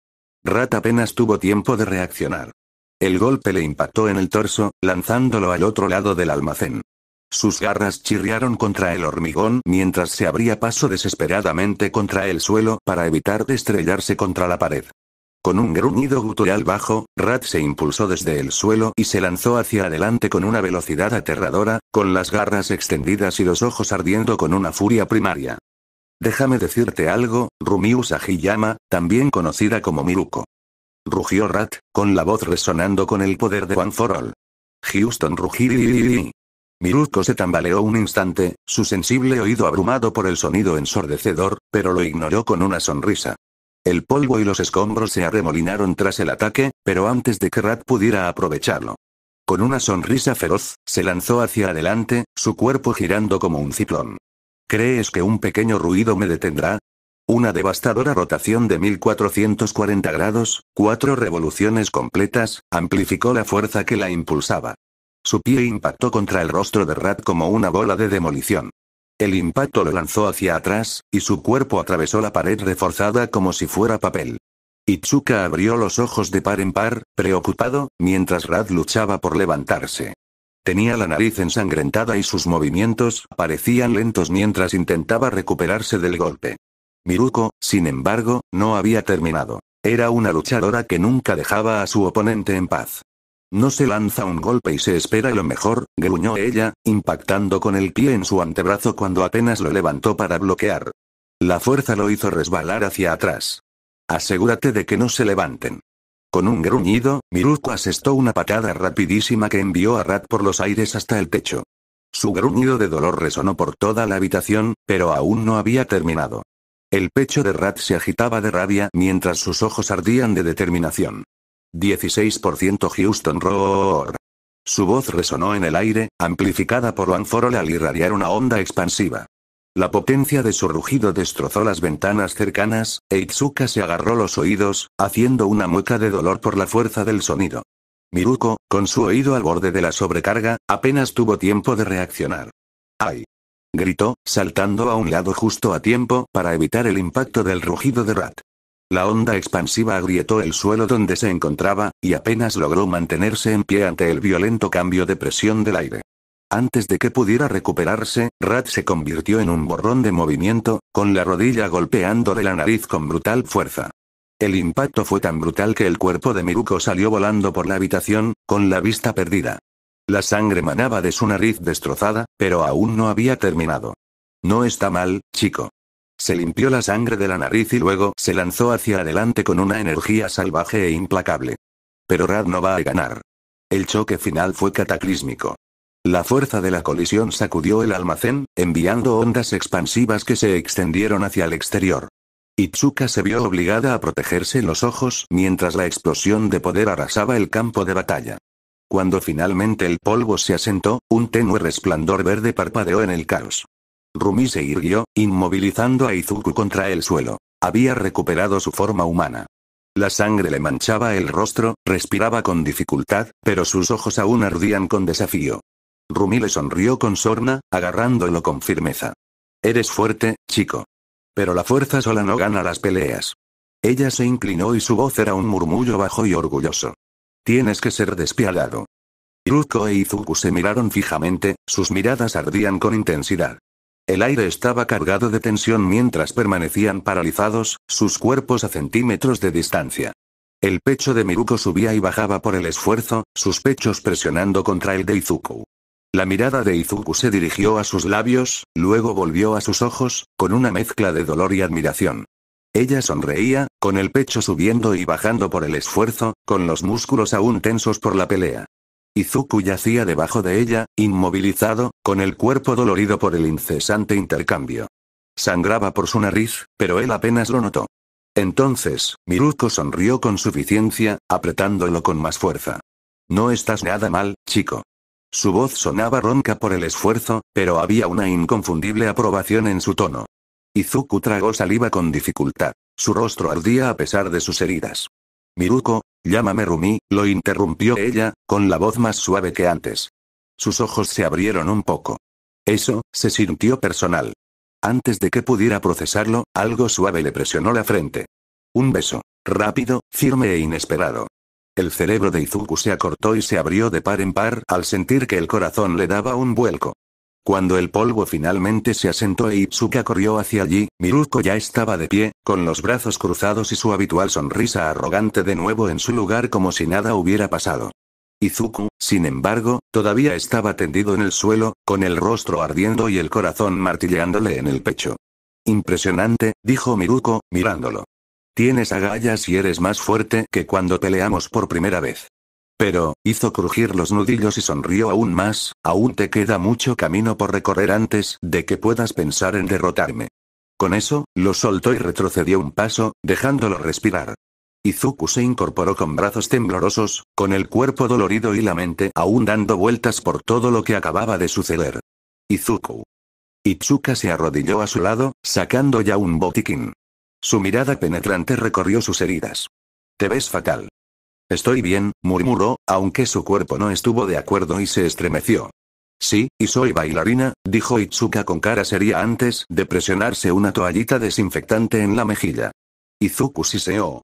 Rat apenas tuvo tiempo de reaccionar. El golpe le impactó en el torso, lanzándolo al otro lado del almacén. Sus garras chirriaron contra el hormigón mientras se abría paso desesperadamente contra el suelo para evitar de estrellarse contra la pared. Con un gruñido gutural bajo, Rat se impulsó desde el suelo y se lanzó hacia adelante con una velocidad aterradora, con las garras extendidas y los ojos ardiendo con una furia primaria. Déjame decirte algo, Rumi Usagi-yama, también conocida como Miruko. Rugió Rat, con la voz resonando con el poder de One for All. Houston rugí. Miruko se tambaleó un instante, su sensible oído abrumado por el sonido ensordecedor, pero lo ignoró con una sonrisa. El polvo y los escombros se arremolinaron tras el ataque, pero antes de que Rat pudiera aprovecharlo. Con una sonrisa feroz, se lanzó hacia adelante, su cuerpo girando como un ciclón. ¿Crees que un pequeño ruido me detendrá? Una devastadora rotación de 1440 grados, 4 revoluciones completas, amplificó la fuerza que la impulsaba. Su pie impactó contra el rostro de Rat como una bola de demolición. El impacto lo lanzó hacia atrás, y su cuerpo atravesó la pared reforzada como si fuera papel. Itsuka abrió los ojos de par en par, preocupado, mientras Rat luchaba por levantarse. Tenía la nariz ensangrentada y sus movimientos parecían lentos mientras intentaba recuperarse del golpe. Miruko, sin embargo, no había terminado. Era una luchadora que nunca dejaba a su oponente en paz. No se lanza un golpe y se espera lo mejor, gruñó ella, impactando con el pie en su antebrazo cuando apenas lo levantó para bloquear. La fuerza lo hizo resbalar hacia atrás. Asegúrate de que no se levanten. Con un gruñido, Miruko asestó una patada rapidísima que envió a Rat por los aires hasta el techo. Su gruñido de dolor resonó por toda la habitación, pero aún no había terminado. El pecho de Rat se agitaba de rabia mientras sus ojos ardían de determinación. 16% Houston Roar. Su voz resonó en el aire, amplificada por One for All al irradiar una onda expansiva. La potencia de su rugido destrozó las ventanas cercanas, e Itsuka se agarró los oídos, haciendo una mueca de dolor por la fuerza del sonido. Miruko, con su oído al borde de la sobrecarga, apenas tuvo tiempo de reaccionar. ¡Ay! Gritó, saltando a un lado justo a tiempo para evitar el impacto del rugido de Rat. La onda expansiva agrietó el suelo donde se encontraba, y apenas logró mantenerse en pie ante el violento cambio de presión del aire. Antes de que pudiera recuperarse, Rat se convirtió en un borrón de movimiento, con la rodilla golpeándole la nariz con brutal fuerza. El impacto fue tan brutal que el cuerpo de Miruko salió volando por la habitación, con la vista perdida. La sangre manaba de su nariz destrozada, pero aún no había terminado. No está mal, chico. Se limpió la sangre de la nariz y luego se lanzó hacia adelante con una energía salvaje e implacable. Pero Rad no va a ganar. El choque final fue cataclísmico. La fuerza de la colisión sacudió el almacén, enviando ondas expansivas que se extendieron hacia el exterior. Itsuka se vio obligada a protegerse los ojos mientras la explosión de poder arrasaba el campo de batalla. Cuando finalmente el polvo se asentó, un tenue resplandor verde parpadeó en el caos. Rumi se irguió, inmovilizando a Izuku contra el suelo. Había recuperado su forma humana. La sangre le manchaba el rostro, respiraba con dificultad, pero sus ojos aún ardían con desafío. Rumi le sonrió con sorna, agarrándolo con firmeza. Eres fuerte, chico. Pero la fuerza sola no gana las peleas. Ella se inclinó y su voz era un murmullo bajo y orgulloso. Tienes que ser despiadado. Miruko e Izuku se miraron fijamente, sus miradas ardían con intensidad. El aire estaba cargado de tensión mientras permanecían paralizados, sus cuerpos a centímetros de distancia. El pecho de Miruko subía y bajaba por el esfuerzo, sus pechos presionando contra el de Izuku. La mirada de Izuku se dirigió a sus labios, luego volvió a sus ojos, con una mezcla de dolor y admiración. Ella sonreía, con el pecho subiendo y bajando por el esfuerzo, con los músculos aún tensos por la pelea. Izuku yacía debajo de ella, inmovilizado, con el cuerpo dolorido por el incesante intercambio. Sangraba por su nariz, pero él apenas lo notó. Entonces, Miruko sonrió con suficiencia, apretándolo con más fuerza. No estás nada mal, chico. Su voz sonaba ronca por el esfuerzo, pero había una inconfundible aprobación en su tono. Izuku tragó saliva con dificultad. Su rostro ardía a pesar de sus heridas. Miruko, llámame Rumi, lo interrumpió ella, con la voz más suave que antes. Sus ojos se abrieron un poco. Eso, se sintió personal. Antes de que pudiera procesarlo, algo suave le presionó la frente. Un beso. Rápido, firme e inesperado. El cerebro de Izuku se acortó y se abrió de par en par al sentir que el corazón le daba un vuelco. Cuando el polvo finalmente se asentó e Itsuka corrió hacia allí, Miruko ya estaba de pie, con los brazos cruzados y su habitual sonrisa arrogante de nuevo en su lugar como si nada hubiera pasado. Izuku, sin embargo, todavía estaba tendido en el suelo, con el rostro ardiendo y el corazón martilleándole en el pecho. Impresionante, dijo Miruko, mirándolo. Tienes agallas y eres más fuerte que cuando peleamos por primera vez. Pero, hizo crujir los nudillos y sonrió aún más, aún te queda mucho camino por recorrer antes de que puedas pensar en derrotarme. Con eso, lo soltó y retrocedió un paso, dejándolo respirar. Izuku se incorporó con brazos temblorosos, con el cuerpo dolorido y la mente aún dando vueltas por todo lo que acababa de suceder. Izuku. Itsuka se arrodilló a su lado, sacando ya un botiquín. Su mirada penetrante recorrió sus heridas. Te ves fatal. Estoy bien, murmuró, aunque su cuerpo no estuvo de acuerdo y se estremeció. Sí, y soy bailarina, dijo Itsuka con cara seria antes de presionarse una toallita desinfectante en la mejilla. Izuku siseó.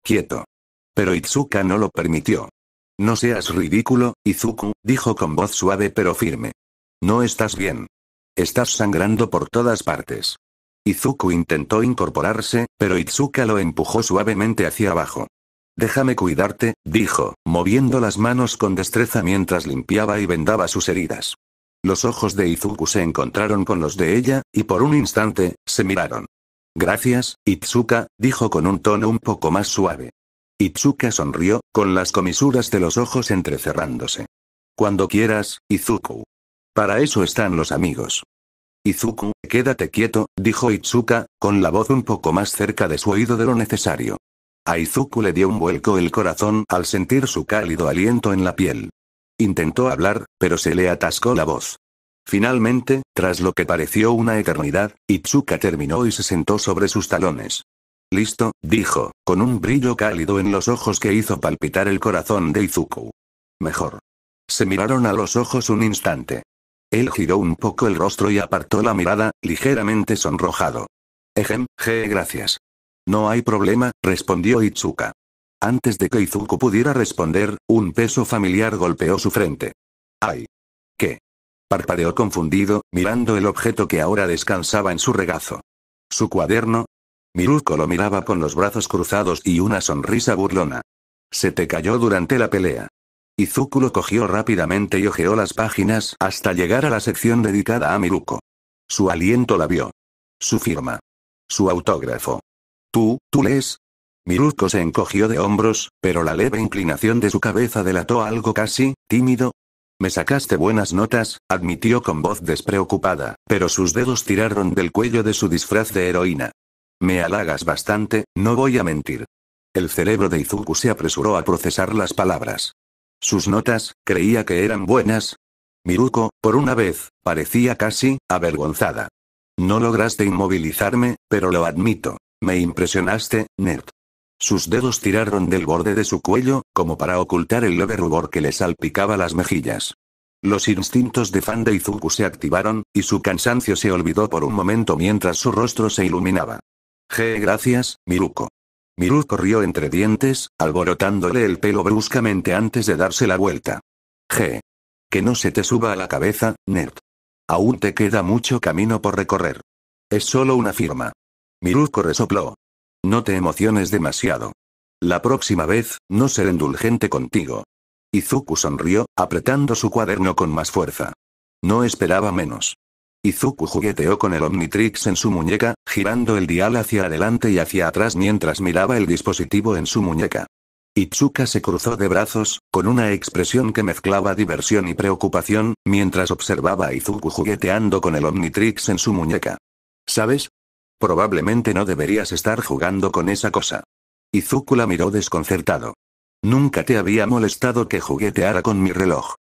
Quieto. Pero Itsuka no lo permitió. No seas ridículo, Izuku, dijo con voz suave pero firme. No estás bien. Estás sangrando por todas partes. Izuku intentó incorporarse, pero Itsuka lo empujó suavemente hacia abajo. Déjame cuidarte, dijo, moviendo las manos con destreza mientras limpiaba y vendaba sus heridas. Los ojos de Izuku se encontraron con los de ella, y por un instante, se miraron. Gracias, Itsuka, dijo con un tono un poco más suave. Itsuka sonrió, con las comisuras de los ojos entrecerrándose. Cuando quieras, Izuku. Para eso están los amigos. Izuku, quédate quieto, dijo Itsuka, con la voz un poco más cerca de su oído de lo necesario. A Izuku le dio un vuelco el corazón al sentir su cálido aliento en la piel. Intentó hablar, pero se le atascó la voz. Finalmente, tras lo que pareció una eternidad, Itsuka terminó y se sentó sobre sus talones. Listo, dijo, con un brillo cálido en los ojos que hizo palpitar el corazón de Izuku. Mejor. Se miraron a los ojos un instante. Él giró un poco el rostro y apartó la mirada, ligeramente sonrojado. Gracias. No hay problema, respondió Itsuka. Antes de que Izuku pudiera responder, un peso familiar golpeó su frente. ¡Ay! ¿Qué? Parpadeó confundido, mirando el objeto que ahora descansaba en su regazo. ¿Su cuaderno? Miruko lo miraba con los brazos cruzados y una sonrisa burlona. Se te cayó durante la pelea. Izuku lo cogió rápidamente y hojeó las páginas hasta llegar a la sección dedicada a Miruko. Su aliento la vio. Su firma. Su autógrafo. ¿Tú lees? Miruko se encogió de hombros, pero la leve inclinación de su cabeza delató algo casi tímido. Me sacaste buenas notas, admitió con voz despreocupada, pero sus dedos tiraron del cuello de su disfraz de heroína. Me halagas bastante, no voy a mentir. El cerebro de Izuku se apresuró a procesar las palabras. Sus notas, creía que eran buenas. Miruko, por una vez, parecía casi avergonzada. No lograste inmovilizarme, pero lo admito. Me impresionaste, nerd. Sus dedos tiraron del borde de su cuello, como para ocultar el leve rubor que le salpicaba las mejillas. Los instintos de fan de Izuku se activaron, y su cansancio se olvidó por un momento mientras su rostro se iluminaba. Gracias, Miruko. Miruko rió entre dientes, alborotándole el pelo bruscamente antes de darse la vuelta. Que no se te suba a la cabeza, nerd. Aún te queda mucho camino por recorrer. Es solo una firma. Miruko resopló. No te emociones demasiado. La próxima vez, no seré indulgente contigo. Izuku sonrió, apretando su cuaderno con más fuerza. No esperaba menos. Izuku jugueteó con el Omnitrix en su muñeca, girando el dial hacia adelante y hacia atrás mientras miraba el dispositivo en su muñeca. Itsuka se cruzó de brazos, con una expresión que mezclaba diversión y preocupación, mientras observaba a Izuku jugueteando con el Omnitrix en su muñeca. ¿Sabes? Probablemente no deberías estar jugando con esa cosa. Izuku la miró desconcertado. Nunca te había molestado que jugueteara con mi reloj.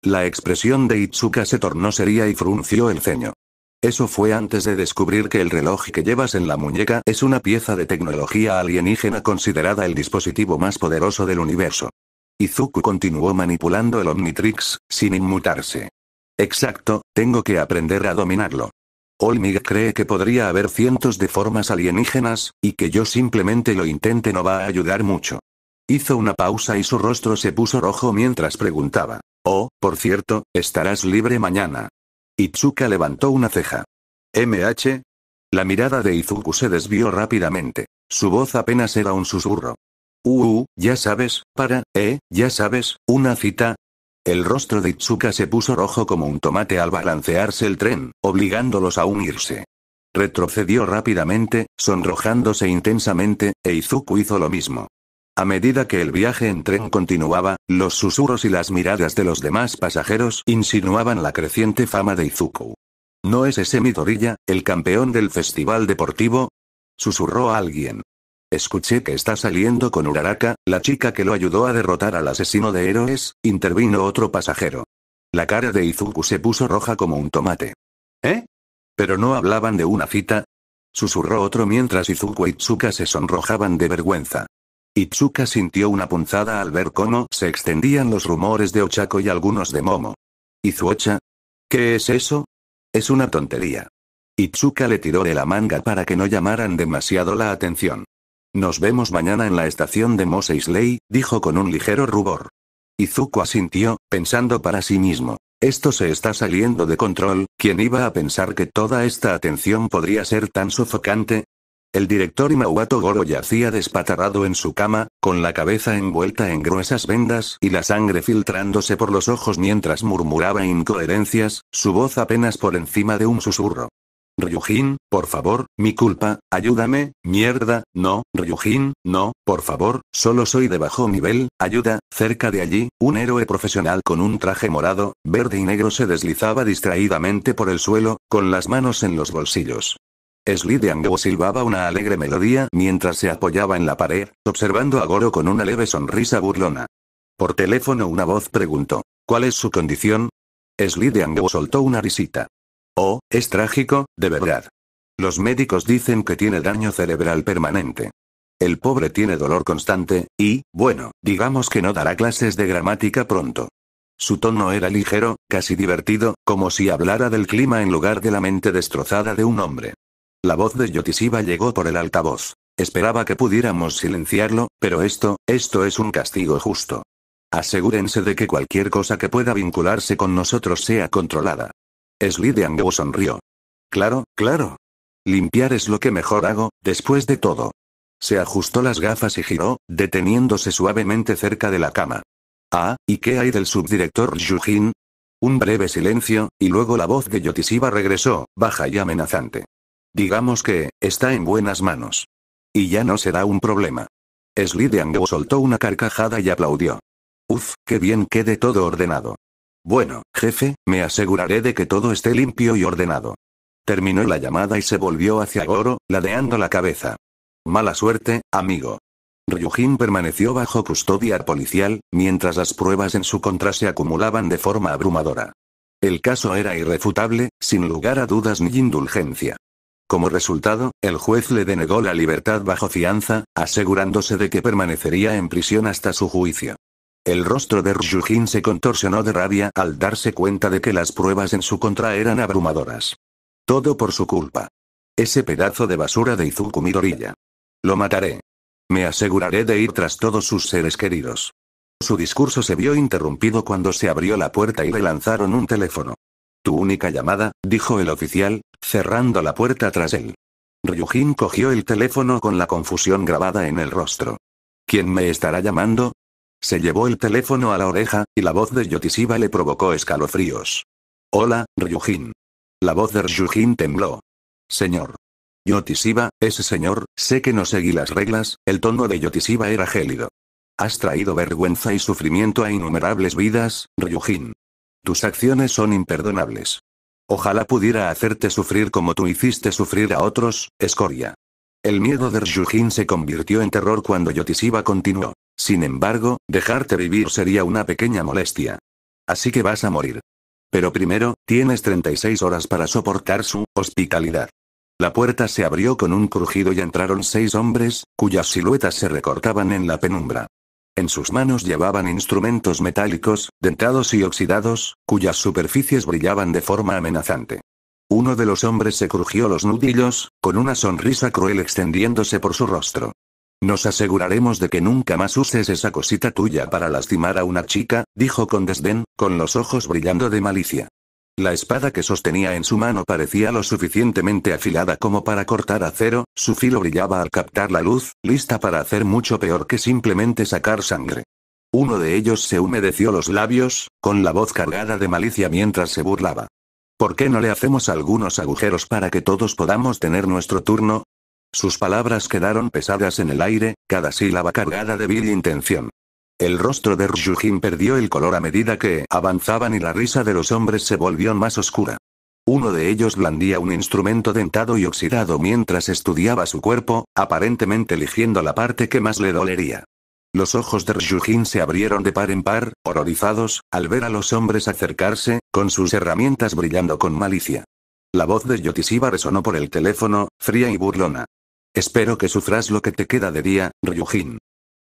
La expresión de Itsuka se tornó seria y frunció el ceño. Eso fue antes de descubrir que el reloj que llevas en la muñeca es una pieza de tecnología alienígena considerada el dispositivo más poderoso del universo. Izuku continuó manipulando el Omnitrix, sin inmutarse. Exacto, tengo que aprender a dominarlo. Olmig cree que podría haber cientos de formas alienígenas, y que yo simplemente lo intente no va a ayudar mucho. Hizo una pausa y su rostro se puso rojo mientras preguntaba. Oh, por cierto, estarás libre mañana. Itsuka levantó una ceja. ¿MH? La mirada de Izuku se desvió rápidamente. Su voz apenas era un susurro. Ya sabes, ya sabes, una cita. El rostro de Itsuka se puso rojo como un tomate al balancearse el tren, obligándolos a unirse. Retrocedió rápidamente, sonrojándose intensamente, e Izuku hizo lo mismo. A medida que el viaje en tren continuaba, los susurros y las miradas de los demás pasajeros insinuaban la creciente fama de Izuku. ¿No es ese Midoriya, el campeón del festival deportivo? Susurró alguien. Escuché que está saliendo con Uraraka, la chica que lo ayudó a derrotar al asesino de héroes, intervino otro pasajero. La cara de Izuku se puso roja como un tomate. ¿Pero no hablaban de una cita? Susurró otro mientras Izuku e Itsuka se sonrojaban de vergüenza. Itsuka sintió una punzada al ver cómo se extendían los rumores de Ochako y algunos de Momo. ¿Izuocha? ¿Qué es eso? Es una tontería. Itsuka le tiró de la manga para que no llamaran demasiado la atención. Nos vemos mañana en la estación de Mos Eisley, dijo con un ligero rubor. Izuku asintió, pensando para sí mismo. Esto se está saliendo de control, ¿quién iba a pensar que toda esta atención podría ser tan sofocante? El director Imawato Goro yacía despatarrado en su cama, con la cabeza envuelta en gruesas vendas y la sangre filtrándose por los ojos mientras murmuraba incoherencias, su voz apenas por encima de un susurro. Ryujin, por favor, mi culpa, ayúdame, mierda, no, Ryujin, no, por favor, solo soy de bajo nivel, ayuda, cerca de allí, un héroe profesional con un traje morado, verde y negro se deslizaba distraídamente por el suelo, con las manos en los bolsillos. Slideango silbaba una alegre melodía mientras se apoyaba en la pared, observando a Goro con una leve sonrisa burlona. Por teléfono una voz preguntó, ¿cuál es su condición? Slideango soltó una risita. Oh, es trágico, de verdad. Los médicos dicen que tiene daño cerebral permanente. El pobre tiene dolor constante, y, bueno, digamos que no dará clases de gramática pronto. Su tono era ligero, casi divertido, como si hablara del clima en lugar de la mente destrozada de un hombre. La voz de Yotishiba llegó por el altavoz. Esperaba que pudiéramos silenciarlo, pero esto es un castigo justo. Asegúrense de que cualquier cosa que pueda vincularse con nosotros sea controlada. Slideango sonrió. Claro, claro. Limpiar es lo que mejor hago, después de todo. Se ajustó las gafas y giró, deteniéndose suavemente cerca de la cama. Ah, ¿y qué hay del subdirector Ryujin? Un breve silencio, y luego la voz de Yotishiba regresó, baja y amenazante. Digamos que, está en buenas manos. Y ya no será un problema. Slideango soltó una carcajada y aplaudió. Uf, qué bien quede todo ordenado. Bueno, jefe, me aseguraré de que todo esté limpio y ordenado. Terminó la llamada y se volvió hacia Goro, ladeando la cabeza. Mala suerte, amigo. Ryujin permaneció bajo custodia policial, mientras las pruebas en su contra se acumulaban de forma abrumadora. El caso era irrefutable, sin lugar a dudas ni indulgencia. Como resultado, el juez le denegó la libertad bajo fianza, asegurándose de que permanecería en prisión hasta su juicio. El rostro de Ryujin se contorsionó de rabia al darse cuenta de que las pruebas en su contra eran abrumadoras. Todo por su culpa. Ese pedazo de basura de Izuku Midoriya. Lo mataré. Me aseguraré de ir tras todos sus seres queridos. Su discurso se vio interrumpido cuando se abrió la puerta y le lanzaron un teléfono. Tu única llamada, dijo el oficial, cerrando la puerta tras él. Ryujin cogió el teléfono con la confusión grabada en el rostro. ¿Quién me estará llamando? Se llevó el teléfono a la oreja, y la voz de Yotishiba le provocó escalofríos. Hola, Ryujin. La voz de Ryujin tembló. Señor. Yotishiba, ese señor, sé que no seguí las reglas, el tono de Yotishiba era gélido. Has traído vergüenza y sufrimiento a innumerables vidas, Ryujin. Tus acciones son imperdonables. Ojalá pudiera hacerte sufrir como tú hiciste sufrir a otros, escoria. El miedo de Ryujin se convirtió en terror cuando Yotishiba continuó. Sin embargo, dejarte vivir sería una pequeña molestia. Así que vas a morir. Pero primero, tienes 36 horas para soportar su hospitalidad. La puerta se abrió con un crujido y entraron 6 hombres, cuyas siluetas se recortaban en la penumbra. En sus manos llevaban instrumentos metálicos, dentados y oxidados, cuyas superficies brillaban de forma amenazante. Uno de los hombres se crujió los nudillos, con una sonrisa cruel extendiéndose por su rostro. Nos aseguraremos de que nunca más uses esa cosita tuya para lastimar a una chica, dijo con desdén, con los ojos brillando de malicia. La espada que sostenía en su mano parecía lo suficientemente afilada como para cortar acero, su filo brillaba al captar la luz, lista para hacer mucho peor que simplemente sacar sangre. Uno de ellos se humedeció los labios, con la voz cargada de malicia mientras se burlaba. ¿Por qué no le hacemos algunos agujeros para que todos podamos tener nuestro turno? Sus palabras quedaron pesadas en el aire, cada sílaba cargada de vil intención. El rostro de Ryujin perdió el color a medida que avanzaban y la risa de los hombres se volvió más oscura. Uno de ellos blandía un instrumento dentado y oxidado mientras estudiaba su cuerpo, aparentemente eligiendo la parte que más le dolería. Los ojos de Ryujin se abrieron de par en par, horrorizados, al ver a los hombres acercarse, con sus herramientas brillando con malicia. La voz de Yotishiba resonó por el teléfono, fría y burlona. Espero que sufras lo que te queda de día, Ryujin.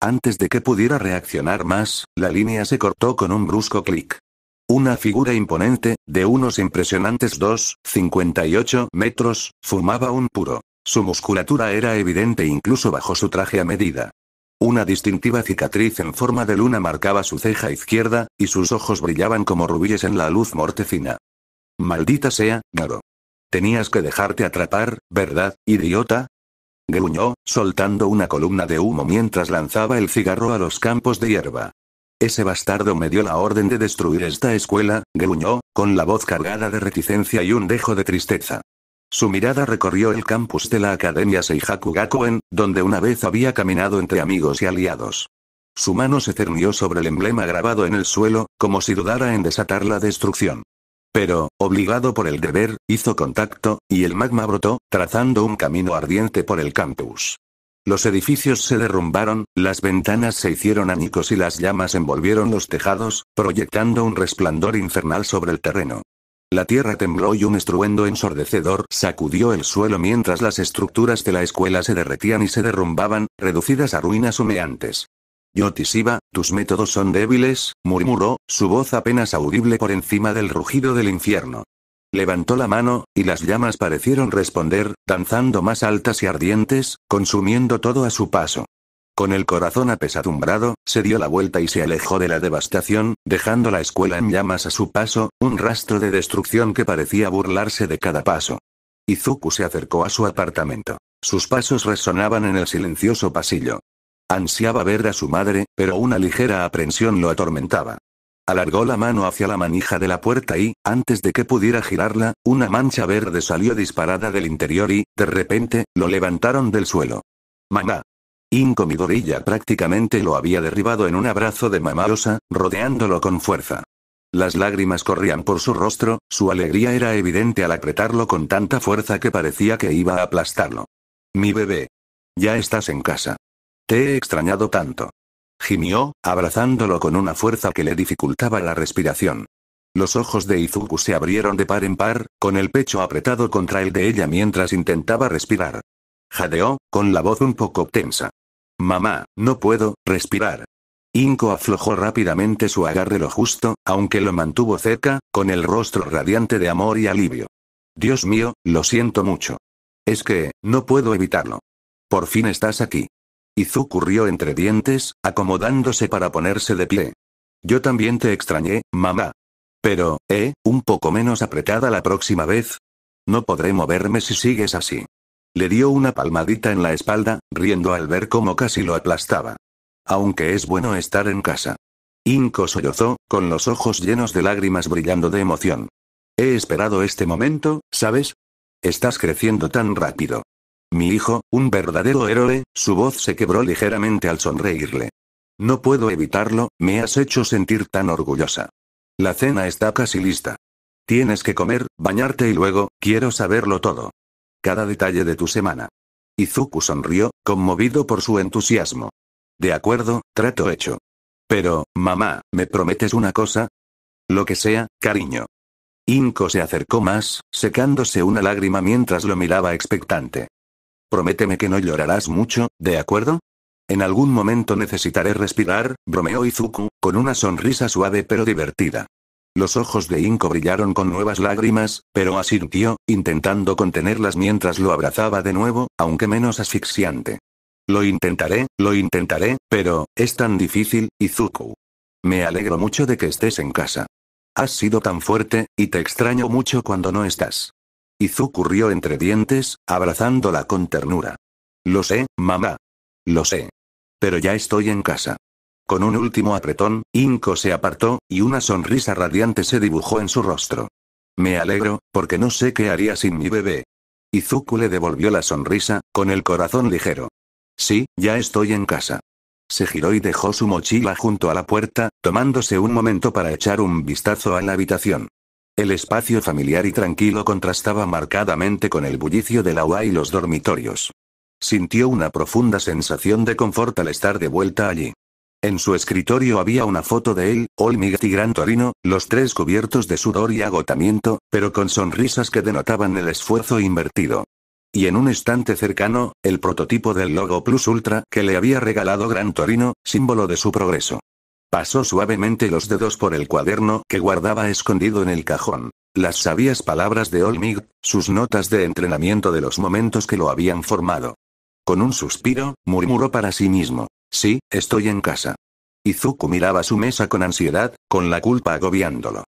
Antes de que pudiera reaccionar más, la línea se cortó con un brusco clic. Una figura imponente, de unos impresionantes 2,58 metros, fumaba un puro. Su musculatura era evidente incluso bajo su traje a medida. Una distintiva cicatriz en forma de luna marcaba su ceja izquierda, y sus ojos brillaban como rubíes en la luz mortecina. Maldita sea, Goro. Tenías que dejarte atrapar, ¿verdad, idiota? Gruñó, soltando una columna de humo mientras lanzaba el cigarro a los campos de hierba. Ese bastardo me dio la orden de destruir esta escuela, gruñó, con la voz cargada de reticencia y un dejo de tristeza. Su mirada recorrió el campus de la Academia Seihaku Gakuen, donde una vez había caminado entre amigos y aliados. Su mano se cernió sobre el emblema grabado en el suelo, como si dudara en desatar la destrucción. Pero, obligado por el deber, hizo contacto, y el magma brotó, trazando un camino ardiente por el campus. Los edificios se derrumbaron, las ventanas se hicieron añicos y las llamas envolvieron los tejados, proyectando un resplandor infernal sobre el terreno. La tierra tembló y un estruendo ensordecedor sacudió el suelo mientras las estructuras de la escuela se derretían y se derrumbaban, reducidas a ruinas humeantes. Yotishiba, tus métodos son débiles, murmuró, su voz apenas audible por encima del rugido del infierno. Levantó la mano, y las llamas parecieron responder, danzando más altas y ardientes, consumiendo todo a su paso. Con el corazón apesadumbrado, se dio la vuelta y se alejó de la devastación, dejando la escuela en llamas a su paso, un rastro de destrucción que parecía burlarse de cada paso. Izuku se acercó a su apartamento. Sus pasos resonaban en el silencioso pasillo. Ansiaba ver a su madre, pero una ligera aprensión lo atormentaba. Alargó la mano hacia la manija de la puerta y, antes de que pudiera girarla, una mancha verde salió disparada del interior y, de repente, lo levantaron del suelo. ¡Mamá! Inko Midoriya prácticamente lo había derribado en un abrazo de mamá osa, rodeándolo con fuerza. Las lágrimas corrían por su rostro, su alegría era evidente al apretarlo con tanta fuerza que parecía que iba a aplastarlo. Mi bebé. Ya estás en casa. Te he extrañado tanto. Gimió, abrazándolo con una fuerza que le dificultaba la respiración. Los ojos de Izuku se abrieron de par en par, con el pecho apretado contra el de ella mientras intentaba respirar. Jadeó, con la voz un poco tensa. Mamá, no puedo respirar. Inko aflojó rápidamente su agarre lo justo, aunque lo mantuvo cerca, con el rostro radiante de amor y alivio. Dios mío, lo siento mucho. Es que, no puedo evitarlo. Por fin estás aquí. Izuku rió entre dientes, acomodándose para ponerse de pie. Yo también te extrañé, mamá. Pero, un poco menos apretada la próxima vez. No podré moverme si sigues así. Le dio una palmadita en la espalda, riendo al ver cómo casi lo aplastaba. Aunque es bueno estar en casa. Inko sollozó, con los ojos llenos de lágrimas brillando de emoción. He esperado este momento, ¿sabes? Estás creciendo tan rápido. Mi hijo, un verdadero héroe, su voz se quebró ligeramente al sonreírle. No puedo evitarlo, me has hecho sentir tan orgullosa. La cena está casi lista. Tienes que comer, bañarte y luego, quiero saberlo todo. Cada detalle de tu semana. Izuku sonrió, conmovido por su entusiasmo. De acuerdo, trato hecho. Pero, mamá, ¿me prometes una cosa? Lo que sea, cariño. Inko se acercó más, secándose una lágrima mientras lo miraba expectante. Prométeme que no llorarás mucho, ¿de acuerdo? En algún momento necesitaré respirar, bromeó Izuku, con una sonrisa suave pero divertida. Los ojos de Inko brillaron con nuevas lágrimas, pero asintió, intentando contenerlas mientras lo abrazaba de nuevo, aunque menos asfixiante. Lo intentaré, pero, es tan difícil, Izuku. Me alegro mucho de que estés en casa. Has sido tan fuerte, y te extraño mucho cuando no estás. Izuku rió entre dientes, abrazándola con ternura. Lo sé, mamá. Lo sé. Pero ya estoy en casa. Con un último apretón, Inko se apartó, y una sonrisa radiante se dibujó en su rostro. Me alegro, porque no sé qué haría sin mi bebé. Izuku le devolvió la sonrisa, con el corazón ligero. Sí, ya estoy en casa. Se giró y dejó su mochila junto a la puerta, tomándose un momento para echar un vistazo a la habitación. El espacio familiar y tranquilo contrastaba marcadamente con el bullicio del aula y los dormitorios. Sintió una profunda sensación de confort al estar de vuelta allí. En su escritorio había una foto de él, All Might y Gran Torino, los tres cubiertos de sudor y agotamiento, pero con sonrisas que denotaban el esfuerzo invertido. Y en un estante cercano, el prototipo del logo Plus Ultra que le había regalado Gran Torino, símbolo de su progreso. Pasó suavemente los dedos por el cuaderno que guardaba escondido en el cajón. Las sabias palabras de All Might, sus notas de entrenamiento de los momentos que lo habían formado. Con un suspiro, murmuró para sí mismo. Sí, estoy en casa. Izuku miraba su mesa con ansiedad, con la culpa agobiándolo.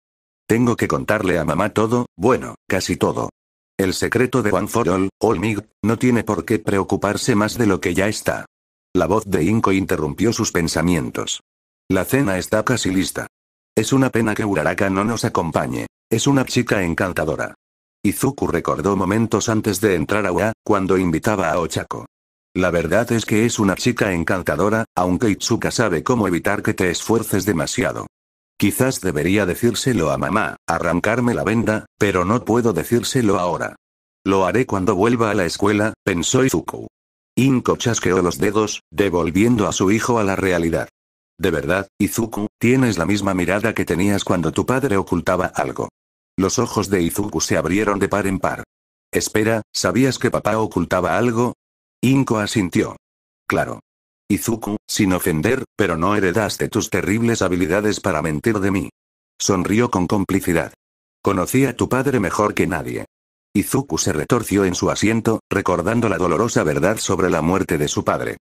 Tengo que contarle a mamá todo, bueno, casi todo. El secreto de One for All Might, no tiene por qué preocuparse más de lo que ya está. La voz de Inko interrumpió sus pensamientos. La cena está casi lista. Es una pena que Uraraka no nos acompañe. Es una chica encantadora. Izuku recordó momentos antes de entrar a UA, cuando invitaba a Ochako. La verdad es que es una chica encantadora, aunque Itsuka sabe cómo evitar que te esfuerces demasiado. Quizás debería decírselo a mamá, arrancarme la venda, pero no puedo decírselo ahora. Lo haré cuando vuelva a la escuela, pensó Izuku. Inko chasqueó los dedos, devolviendo a su hijo a la realidad. De verdad, Izuku, tienes la misma mirada que tenías cuando tu padre ocultaba algo. Los ojos de Izuku se abrieron de par en par. Espera, ¿sabías que papá ocultaba algo? Inko asintió. Claro. Izuku, sin ofender, pero no heredaste tus terribles habilidades para mentir de mí. Sonrió con complicidad. Conocí a tu padre mejor que nadie. Izuku se retorció en su asiento, recordando la dolorosa verdad sobre la muerte de su padre.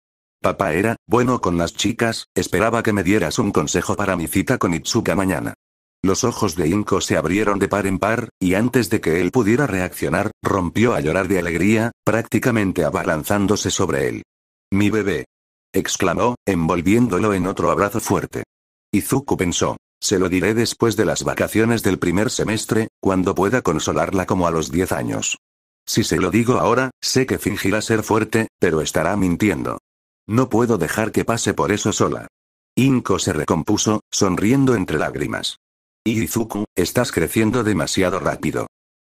Papá era bueno con las chicas, esperaba que me dieras un consejo para mi cita con Itsuka mañana. Los ojos de Inko se abrieron de par en par, y antes de que él pudiera reaccionar, rompió a llorar de alegría, prácticamente abalanzándose sobre él. Mi bebé. Exclamó, envolviéndolo en otro abrazo fuerte. Izuku pensó. Se lo diré después de las vacaciones del primer semestre, cuando pueda consolarla como a los 10 años. Si se lo digo ahora, sé que fingirá ser fuerte, pero estará mintiendo. No puedo dejar que pase por eso sola. Inko se recompuso, sonriendo entre lágrimas. Izuku, estás creciendo demasiado rápido.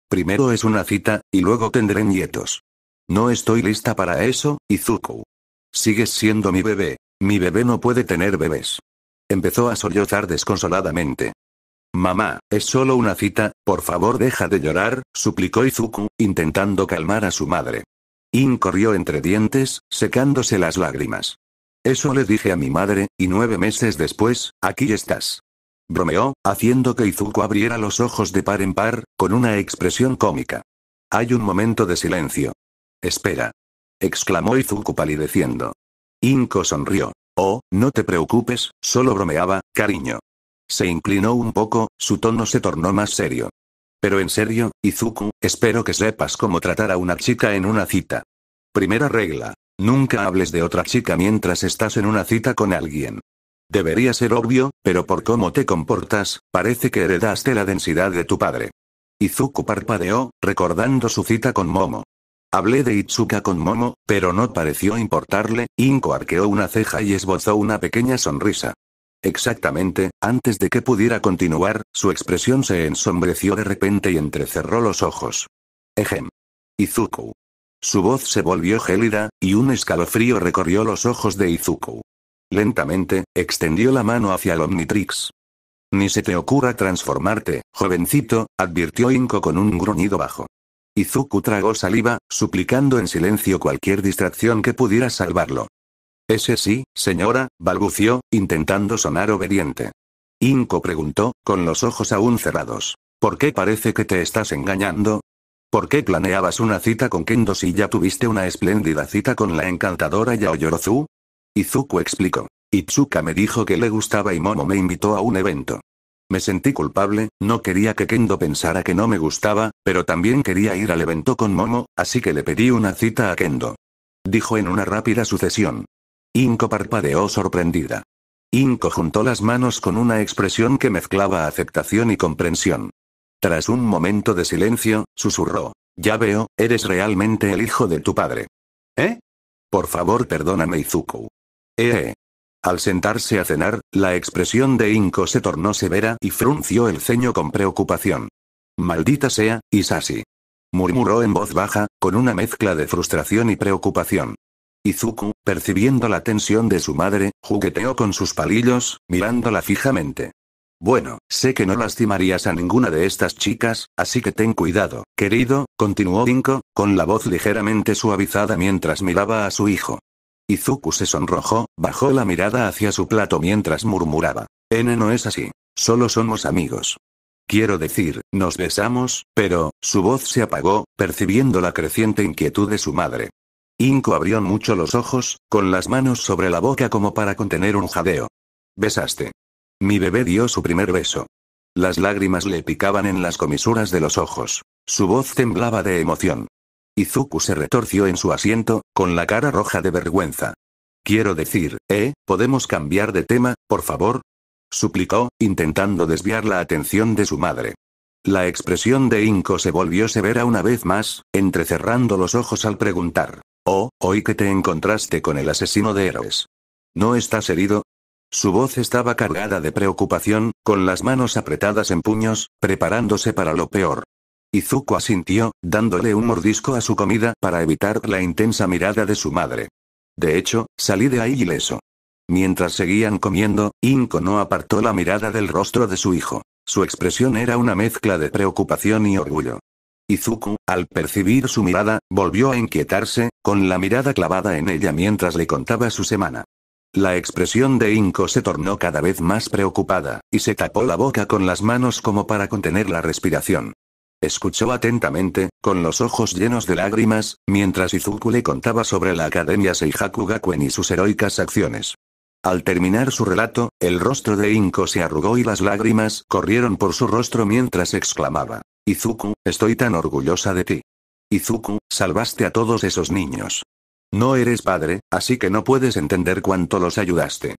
Primero es una cita, y luego tendré nietos. No estoy lista para eso, Izuku. Sigues siendo mi bebé. Mi bebé no puede tener bebés. Empezó a sollozar desconsoladamente. Mamá, es solo una cita, por favor deja de llorar, suplicó Izuku, intentando calmar a su madre. Inko rió entre dientes, secándose las lágrimas. Eso le dije a mi madre, y 9 meses después, aquí estás. Bromeó, haciendo que Izuku abriera los ojos de par en par, con una expresión cómica. Hay un momento de silencio. Espera. Exclamó Izuku palideciendo. Inko sonrió. Oh, no te preocupes, solo bromeaba, cariño. Se inclinó un poco, su tono se tornó más serio. Pero en serio, Izuku, espero que sepas cómo tratar a una chica en una cita. Primera regla. Nunca hables de otra chica mientras estás en una cita con alguien. Debería ser obvio, pero por cómo te comportas, parece que heredaste la densidad de tu padre. Izuku parpadeó, recordando su cita con Momo. Hablé de Itsuka con Momo, pero no pareció importarle. Inko arqueó una ceja y esbozó una pequeña sonrisa. Exactamente, antes de que pudiera continuar, su expresión se ensombreció de repente y entrecerró los ojos. Ejem. Izuku. Su voz se volvió gélida, y un escalofrío recorrió los ojos de Izuku. Lentamente, extendió la mano hacia el Omnitrix. Ni se te ocurra transformarte, jovencito, advirtió Inko con un gruñido bajo. Izuku tragó saliva, suplicando en silencio cualquier distracción que pudiera salvarlo. Ese sí, señora, balbució, intentando sonar obediente. Inko preguntó, con los ojos aún cerrados. ¿Por qué parece que te estás engañando? ¿Por qué planeabas una cita con Kendo si ya tuviste una espléndida cita con la encantadora Yaoyorozu? Izuku explicó. Itsuka me dijo que le gustaba y Momo me invitó a un evento. Me sentí culpable, no quería que Kendo pensara que no me gustaba, pero también quería ir al evento con Momo, así que le pedí una cita a Kendo. Dijo en una rápida sucesión. Inko parpadeó sorprendida. Inko juntó las manos con una expresión que mezclaba aceptación y comprensión. Tras un momento de silencio, susurró. Ya veo, eres realmente el hijo de tu padre. ¿Eh? Por favor perdóname Izuku. Al sentarse a cenar, la expresión de Inko se tornó severa y frunció el ceño con preocupación. Maldita sea, Isashi. Murmuró en voz baja, con una mezcla de frustración y preocupación. Izuku, percibiendo la tensión de su madre, jugueteó con sus palillos, mirándola fijamente. Bueno, sé que no lastimarías a ninguna de estas chicas, así que ten cuidado, querido, continuó Inko, con la voz ligeramente suavizada mientras miraba a su hijo. Izuku se sonrojó, bajó la mirada hacia su plato mientras murmuraba. No es así. Solo somos amigos. Quiero decir, nos besamos, pero, su voz se apagó, percibiendo la creciente inquietud de su madre. Inko abrió mucho los ojos, con las manos sobre la boca como para contener un jadeo. ¿Besaste? Mi bebé dio su primer beso. Las lágrimas le picaban en las comisuras de los ojos. Su voz temblaba de emoción. Izuku se retorció en su asiento, con la cara roja de vergüenza. Quiero decir, ¿podemos cambiar de tema, por favor? Suplicó, intentando desviar la atención de su madre. La expresión de Inko se volvió severa una vez más, entrecerrando los ojos al preguntar. Oh, hoy que te encontraste con el asesino de héroes. ¿No estás herido? Su voz estaba cargada de preocupación, con las manos apretadas en puños, preparándose para lo peor. Izuku asintió, dándole un mordisco a su comida para evitar la intensa mirada de su madre. De hecho, salí de ahí ileso. Mientras seguían comiendo, Inko no apartó la mirada del rostro de su hijo. Su expresión era una mezcla de preocupación y orgullo. Izuku, al percibir su mirada, volvió a inquietarse, con la mirada clavada en ella mientras le contaba su semana. La expresión de Inko se tornó cada vez más preocupada, y se tapó la boca con las manos como para contener la respiración. Escuchó atentamente, con los ojos llenos de lágrimas, mientras Izuku le contaba sobre la Academia Seihaku Gakuen y sus heroicas acciones. Al terminar su relato, el rostro de Inko se arrugó y las lágrimas corrieron por su rostro mientras exclamaba: Izuku, estoy tan orgullosa de ti. Izuku, salvaste a todos esos niños. No eres padre, así que no puedes entender cuánto los ayudaste.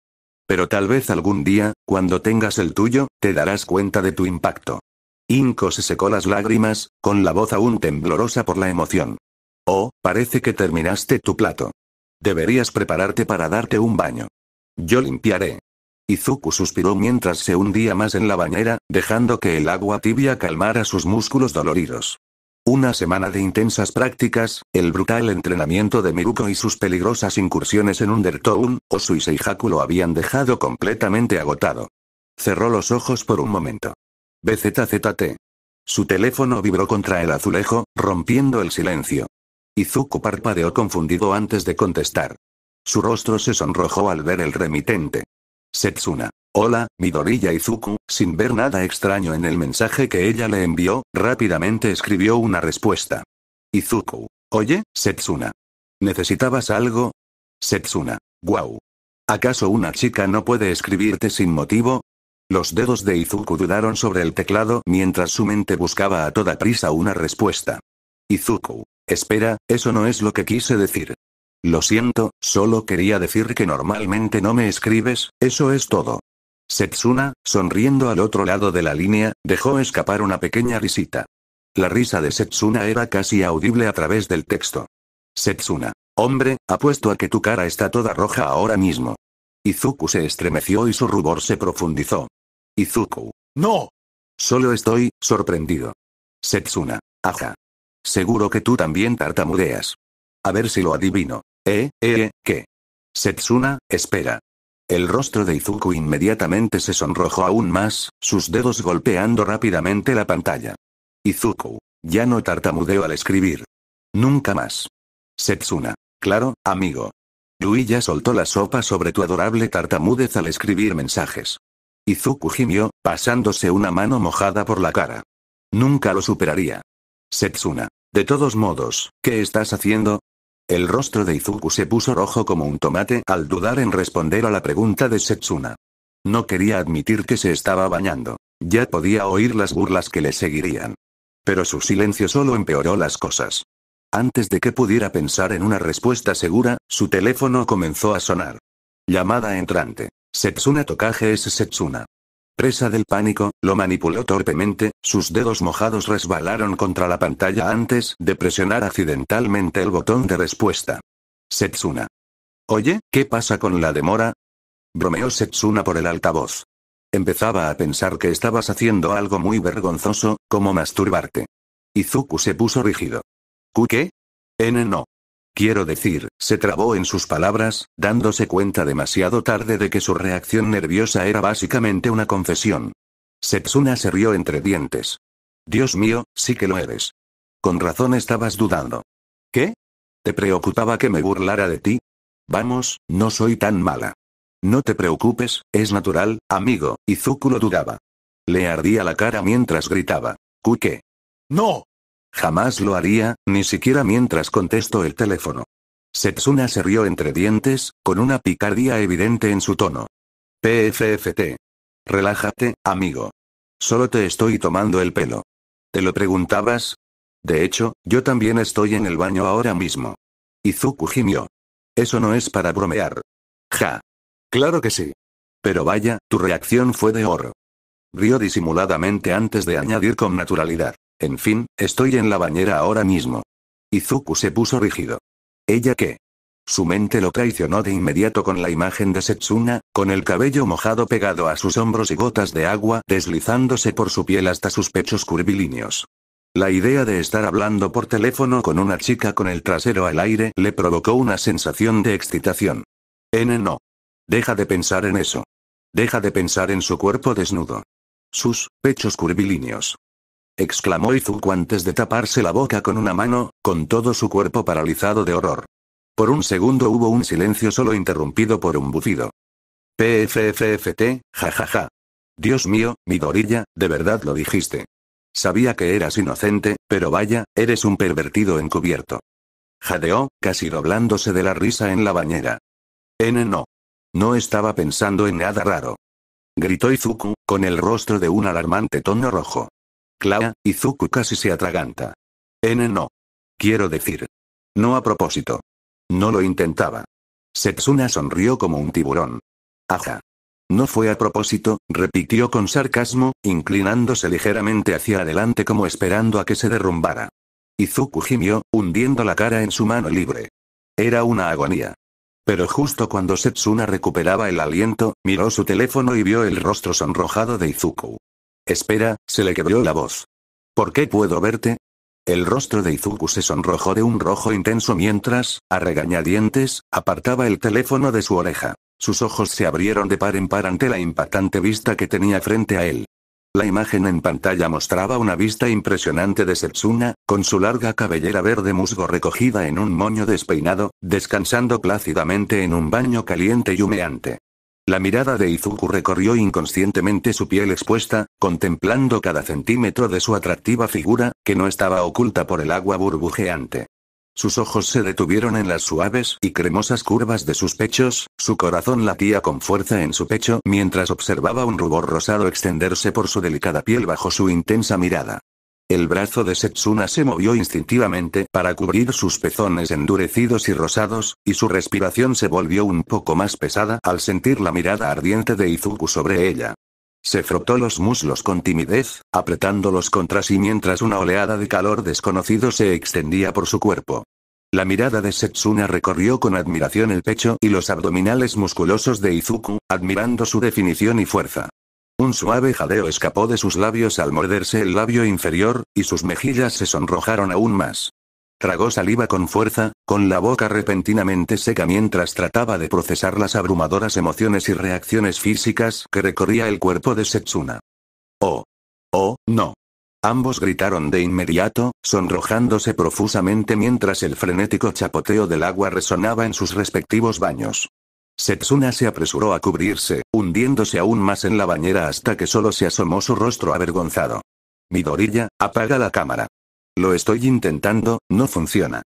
Pero tal vez algún día, cuando tengas el tuyo, te darás cuenta de tu impacto. Inko se secó las lágrimas, con la voz aún temblorosa por la emoción. Oh, parece que terminaste tu plato. Deberías prepararte para darte un baño. Yo limpiaré. Izuku suspiró mientras se hundía más en la bañera, dejando que el agua tibia calmara sus músculos doloridos. Una semana de intensas prácticas, el brutal entrenamiento de Miruko y sus peligrosas incursiones en Undertown, Osu y Seihaku lo habían dejado completamente agotado. Cerró los ojos por un momento. BZZT. Su teléfono vibró contra el azulejo, rompiendo el silencio. Izuku parpadeó confundido antes de contestar. Su rostro se sonrojó al ver el remitente. Setsuna. Hola, Midoriya. Izuku, sin ver nada extraño en el mensaje que ella le envió, rápidamente escribió una respuesta. Izuku. Oye, Setsuna. ¿Necesitabas algo? Setsuna. Guau. ¿Acaso una chica no puede escribirte sin motivo? Los dedos de Izuku dudaron sobre el teclado mientras su mente buscaba a toda prisa una respuesta. Izuku. Espera, eso no es lo que quise decir. Lo siento, solo quería decir que normalmente no me escribes, eso es todo. Setsuna, sonriendo al otro lado de la línea, dejó escapar una pequeña risita. La risa de Setsuna era casi audible a través del texto. Setsuna. Hombre, apuesto a que tu cara está toda roja ahora mismo. Izuku se estremeció y su rubor se profundizó. Izuku. ¡No! Solo estoy sorprendido. Setsuna. Ajá. Seguro que tú también tartamudeas. A ver si lo adivino. ¿Qué? Setsuna, espera. El rostro de Izuku inmediatamente se sonrojó aún más, sus dedos golpeando rápidamente la pantalla. Izuku. Ya no tartamudeo al escribir. Nunca más. Setsuna. Claro, amigo. Yui ya soltó la sopa sobre tu adorable tartamudez al escribir mensajes. Izuku gimió, pasándose una mano mojada por la cara. Nunca lo superaría. Setsuna. De todos modos, ¿qué estás haciendo? El rostro de Izuku se puso rojo como un tomate al dudar en responder a la pregunta de Setsuna. No quería admitir que se estaba bañando. Ya podía oír las burlas que le seguirían. Pero su silencio solo empeoró las cosas. Antes de que pudiera pensar en una respuesta segura, su teléfono comenzó a sonar. Llamada entrante. Setsuna Tokage es Setsuna. Presa del pánico, lo manipuló torpemente, sus dedos mojados resbalaron contra la pantalla antes de presionar accidentalmente el botón de respuesta. Setsuna. Oye, ¿qué pasa con la demora? Bromeó Setsuna por el altavoz. Empezaba a pensar que estabas haciendo algo muy vergonzoso, como masturbarte. Izuku se puso rígido. ¿Qué? No. Quiero decir, se trabó en sus palabras, dándose cuenta demasiado tarde de que su reacción nerviosa era básicamente una confesión. Setsuna se rió entre dientes. Dios mío, sí que lo eres. Con razón estabas dudando. ¿Qué? ¿Te preocupaba que me burlara de ti? Vamos, no soy tan mala. No te preocupes, es natural, amigo. Izuku lo dudaba. Le ardía la cara mientras gritaba. ¿Qué? ¡No! Jamás lo haría, ni siquiera mientras contesto el teléfono. Setsuna se rió entre dientes, con una picardía evidente en su tono. PFFT. Relájate, amigo. Solo te estoy tomando el pelo. ¿Te lo preguntabas? De hecho, yo también estoy en el baño ahora mismo. Izuku gimió. Eso no es para bromear. Ja. Claro que sí. Pero vaya, tu reacción fue de oro. Rió disimuladamente antes de añadir con naturalidad. En fin, estoy en la bañera ahora mismo. Izuku se puso rígido. ¿Ella qué? Su mente lo traicionó de inmediato con la imagen de Setsuna, con el cabello mojado pegado a sus hombros y gotas de agua deslizándose por su piel hasta sus pechos curvilíneos. La idea de estar hablando por teléfono con una chica con el trasero al aire le provocó una sensación de excitación. No. Deja de pensar en eso. Deja de pensar en su cuerpo desnudo. Sus pechos curvilíneos. Exclamó Izuku antes de taparse la boca con una mano, con todo su cuerpo paralizado de horror. Por un segundo hubo un silencio solo interrumpido por un bufido. PFFFT, jajaja. Dios mío, Midoriya, ¿de verdad lo dijiste? Sabía que eras inocente, pero vaya, eres un pervertido encubierto. Jadeó, casi doblándose de la risa en la bañera. No. No estaba pensando en nada raro. Gritó Izuku, con el rostro de un alarmante tono rojo. Clara, Izuku casi se atraganta. No. Quiero decir. No a propósito. No lo intentaba. Setsuna sonrió como un tiburón. Ajá. No fue a propósito, repitió con sarcasmo, inclinándose ligeramente hacia adelante como esperando a que se derrumbara. Izuku gimió, hundiendo la cara en su mano libre. Era una agonía. Pero justo cuando Setsuna recuperaba el aliento, miró su teléfono y vio el rostro sonrojado de Izuku. Espera, se le quebró la voz. ¿Por qué puedo verte? El rostro de Izuku se sonrojó de un rojo intenso mientras, a regañadientes, apartaba el teléfono de su oreja. Sus ojos se abrieron de par en par ante la impactante vista que tenía frente a él. La imagen en pantalla mostraba una vista impresionante de Setsuna, con su larga cabellera verde musgo recogida en un moño despeinado, descansando plácidamente en un baño caliente y humeante. La mirada de Izuku recorrió inconscientemente su piel expuesta, contemplando cada centímetro de su atractiva figura, que no estaba oculta por el agua burbujeante. Sus ojos se detuvieron en las suaves y cremosas curvas de sus pechos, su corazón latía con fuerza en su pecho mientras observaba un rubor rosado extenderse por su delicada piel bajo su intensa mirada. El brazo de Setsuna se movió instintivamente para cubrir sus pezones endurecidos y rosados, y su respiración se volvió un poco más pesada al sentir la mirada ardiente de Izuku sobre ella. Se frotó los muslos con timidez, apretándolos contra sí mientras una oleada de calor desconocido se extendía por su cuerpo. La mirada de Setsuna recorrió con admiración el pecho y los abdominales musculosos de Izuku, admirando su definición y fuerza. Un suave jadeo escapó de sus labios al morderse el labio inferior, y sus mejillas se sonrojaron aún más. Tragó saliva con fuerza, con la boca repentinamente seca mientras trataba de procesar las abrumadoras emociones y reacciones físicas que recorría el cuerpo de Setsuna. ¡Oh! ¡Oh, no! Ambos gritaron de inmediato, sonrojándose profusamente mientras el frenético chapoteo del agua resonaba en sus respectivos baños. Setsuna se apresuró a cubrirse, hundiéndose aún más en la bañera hasta que solo se asomó su rostro avergonzado. Midoriya, apaga la cámara. Lo estoy intentando, no funciona.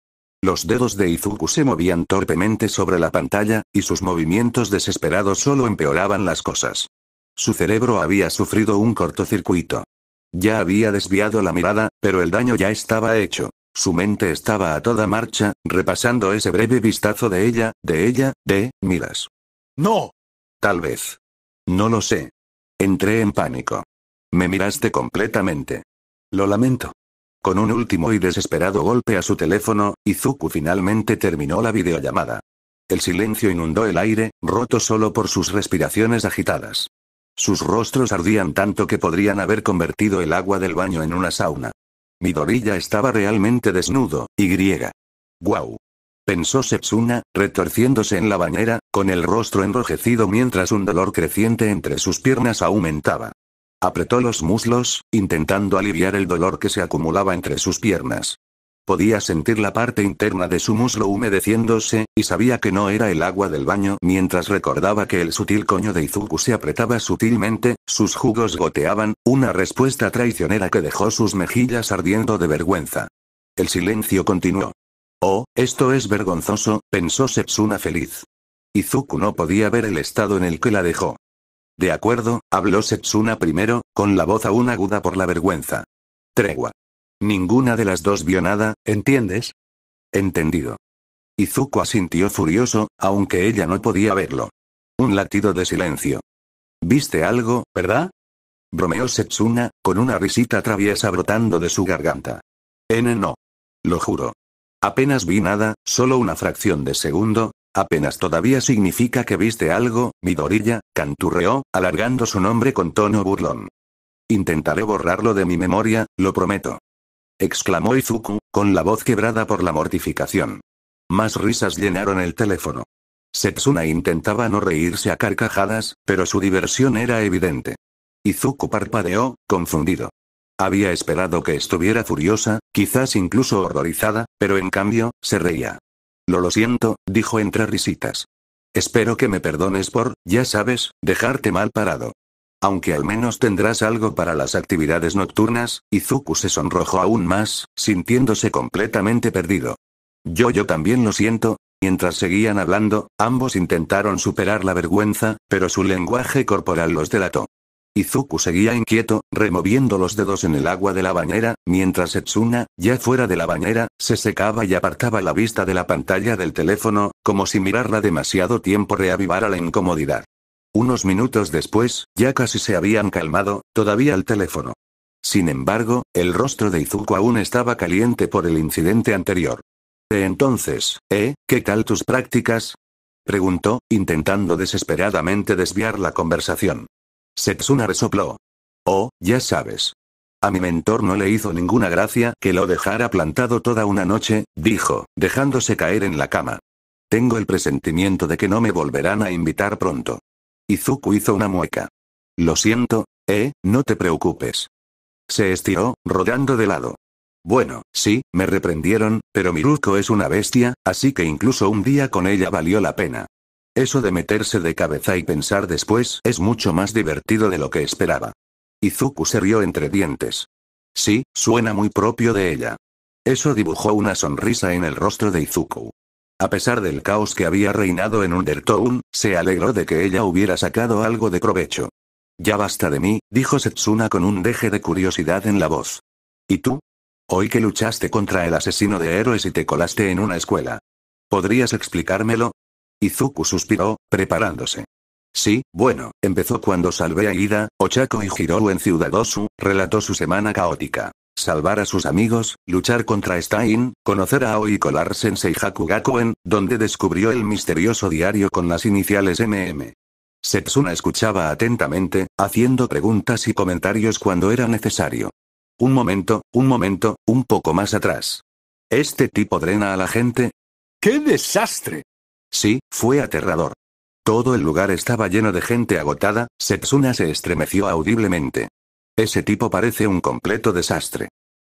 Los dedos de Izuku se movían torpemente sobre la pantalla, y sus movimientos desesperados solo empeoraban las cosas. Su cerebro había sufrido un cortocircuito. Ya había desviado la mirada, pero el daño ya estaba hecho. Su mente estaba a toda marcha, repasando ese breve vistazo de miras. ¡No! Tal vez. No lo sé. Entré en pánico. Me miraste completamente. Lo lamento. Con un último y desesperado golpe a su teléfono, Izuku finalmente terminó la videollamada. El silencio inundó el aire, roto solo por sus respiraciones agitadas. Sus rostros ardían tanto que podrían haber convertido el agua del baño en una sauna. Midoriya estaba realmente desnudo, y ¡guau! Pensó Setsuna, retorciéndose en la bañera, con el rostro enrojecido mientras un dolor creciente entre sus piernas aumentaba. Apretó los muslos, intentando aliviar el dolor que se acumulaba entre sus piernas. Podía sentir la parte interna de su muslo humedeciéndose, y sabía que no era el agua del baño mientras recordaba que el sutil coño de Izuku se apretaba sutilmente, sus jugos goteaban, una respuesta traicionera que dejó sus mejillas ardiendo de vergüenza. El silencio continuó. Oh, esto es vergonzoso, pensó Setsuna feliz. Izuku no podía ver el estado en el que la dejó. De acuerdo, habló Setsuna primero, con la voz aún aguda por la vergüenza. Tregua. Ninguna de las dos vio nada, ¿entiendes? Entendido. Izuku asintió furioso, aunque ella no podía verlo. Un latido de silencio. ¿Viste algo, verdad? Bromeó Setsuna, con una risita traviesa brotando de su garganta. No. Lo juro. Apenas vi nada, solo una fracción de segundo. Apenas todavía significa que viste algo, Midoriya, canturreó, alargando su nombre con tono burlón. Intentaré borrarlo de mi memoria, lo prometo. Exclamó Izuku, con la voz quebrada por la mortificación. Más risas llenaron el teléfono. Setsuna intentaba no reírse a carcajadas, pero su diversión era evidente. Izuku parpadeó, confundido. Había esperado que estuviera furiosa, quizás incluso horrorizada, pero en cambio, se reía. Lo siento, dijo entre risitas. Espero que me perdones por, ya sabes, dejarte mal parado. Aunque al menos tendrás algo para las actividades nocturnas. Izuku se sonrojó aún más, sintiéndose completamente perdido. Yo también lo siento. Mientras seguían hablando, ambos intentaron superar la vergüenza, pero su lenguaje corporal los delató. Izuku seguía inquieto, removiendo los dedos en el agua de la bañera, mientras Setsuna, ya fuera de la bañera, se secaba y apartaba la vista de la pantalla del teléfono, como si mirarla demasiado tiempo reavivara la incomodidad. Unos minutos después, ya casi se habían calmado, todavía al teléfono. Sin embargo, el rostro de Izuku aún estaba caliente por el incidente anterior. Entonces, ¿qué tal tus prácticas? Preguntó, intentando desesperadamente desviar la conversación. Setsuna resopló. Oh, ya sabes. A mi mentor no le hizo ninguna gracia que lo dejara plantado toda una noche, dijo, dejándose caer en la cama. Tengo el presentimiento de que no me volverán a invitar pronto. Izuku hizo una mueca. Lo siento, no te preocupes. Se estiró, rodando de lado. Bueno, sí, me reprendieron, pero Miruko es una bestia, así que incluso un día con ella valió la pena. Eso de meterse de cabeza y pensar después es mucho más divertido de lo que esperaba. Izuku se rió entre dientes. Sí, suena muy propio de ella. Eso dibujó una sonrisa en el rostro de Izuku. A pesar del caos que había reinado en Undertown, se alegró de que ella hubiera sacado algo de provecho. Ya basta de mí, dijo Setsuna con un deje de curiosidad en la voz. ¿Y tú? Hoy que luchaste contra el asesino de héroes y te colaste en una escuela. ¿Podrías explicármelo? Izuku suspiró, preparándose. Sí, bueno, empezó cuando salvé a Ida, Ochako y Hirou en Ciudad Osu, relató su semana caótica. Salvar a sus amigos, luchar contra Stein, conocer a Aoi y colarse en Seihaku-gakuen, donde descubrió el misterioso diario con las iniciales MM. Setsuna escuchaba atentamente, haciendo preguntas y comentarios cuando era necesario. Un momento, un poco más atrás. ¿Este tipo drena a la gente? ¡Qué desastre! Sí, fue aterrador. Todo el lugar estaba lleno de gente agotada. Setsuna se estremeció audiblemente. Ese tipo parece un completo desastre.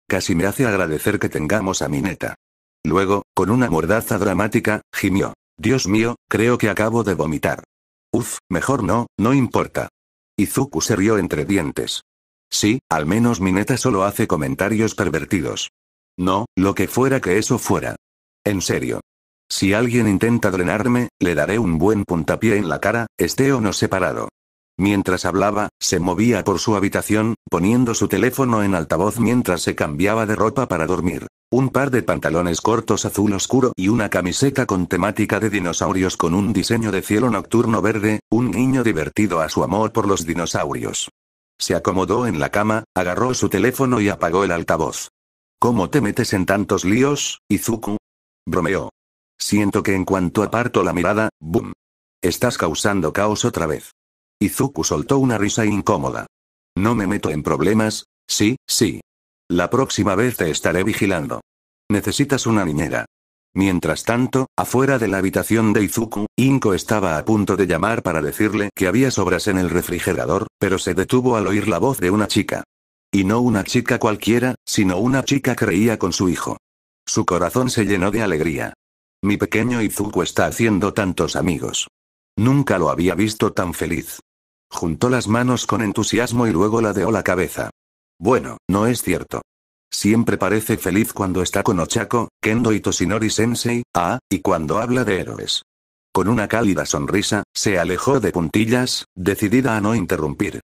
Casi me hace agradecer que tengamos a Mineta. Luego, con una mordaza dramática, gimió. Dios mío, creo que acabo de vomitar. Mejor no importa. Izuku se rió entre dientes. Sí, al menos Mineta solo hace comentarios pervertidos. No, lo que fuera que eso fuera. En serio. Si alguien intenta drenarme, le daré un buen puntapié en la cara, esté o no separado. Mientras hablaba, se movía por su habitación, poniendo su teléfono en altavoz mientras se cambiaba de ropa para dormir. Un par de pantalones cortos azul oscuro y una camiseta con temática de dinosaurios con un diseño de cielo nocturno verde, un niño divertido a su amor por los dinosaurios. Se acomodó en la cama, agarró su teléfono y apagó el altavoz. ¿Cómo te metes en tantos líos, Izuku? Bromeó. Siento que en cuanto aparto la mirada, ¡boom! Estás causando caos otra vez. Izuku soltó una risa incómoda. No me meto en problemas, sí. La próxima vez te estaré vigilando. Necesitas una niñera. Mientras tanto, afuera de la habitación de Izuku, Inko estaba a punto de llamar para decirle que había sobras en el refrigerador, pero se detuvo al oír la voz de una chica. Y no una chica cualquiera, sino una chica que reía con su hijo. Su corazón se llenó de alegría. Mi pequeño Izuku está haciendo tantos amigos. Nunca lo había visto tan feliz. Juntó las manos con entusiasmo y luego ladeó la cabeza. Bueno, no es cierto. Siempre parece feliz cuando está con Ochako, Kendo y Toshinori Sensei, y cuando habla de héroes. Con una cálida sonrisa, se alejó de puntillas, decidida a no interrumpir.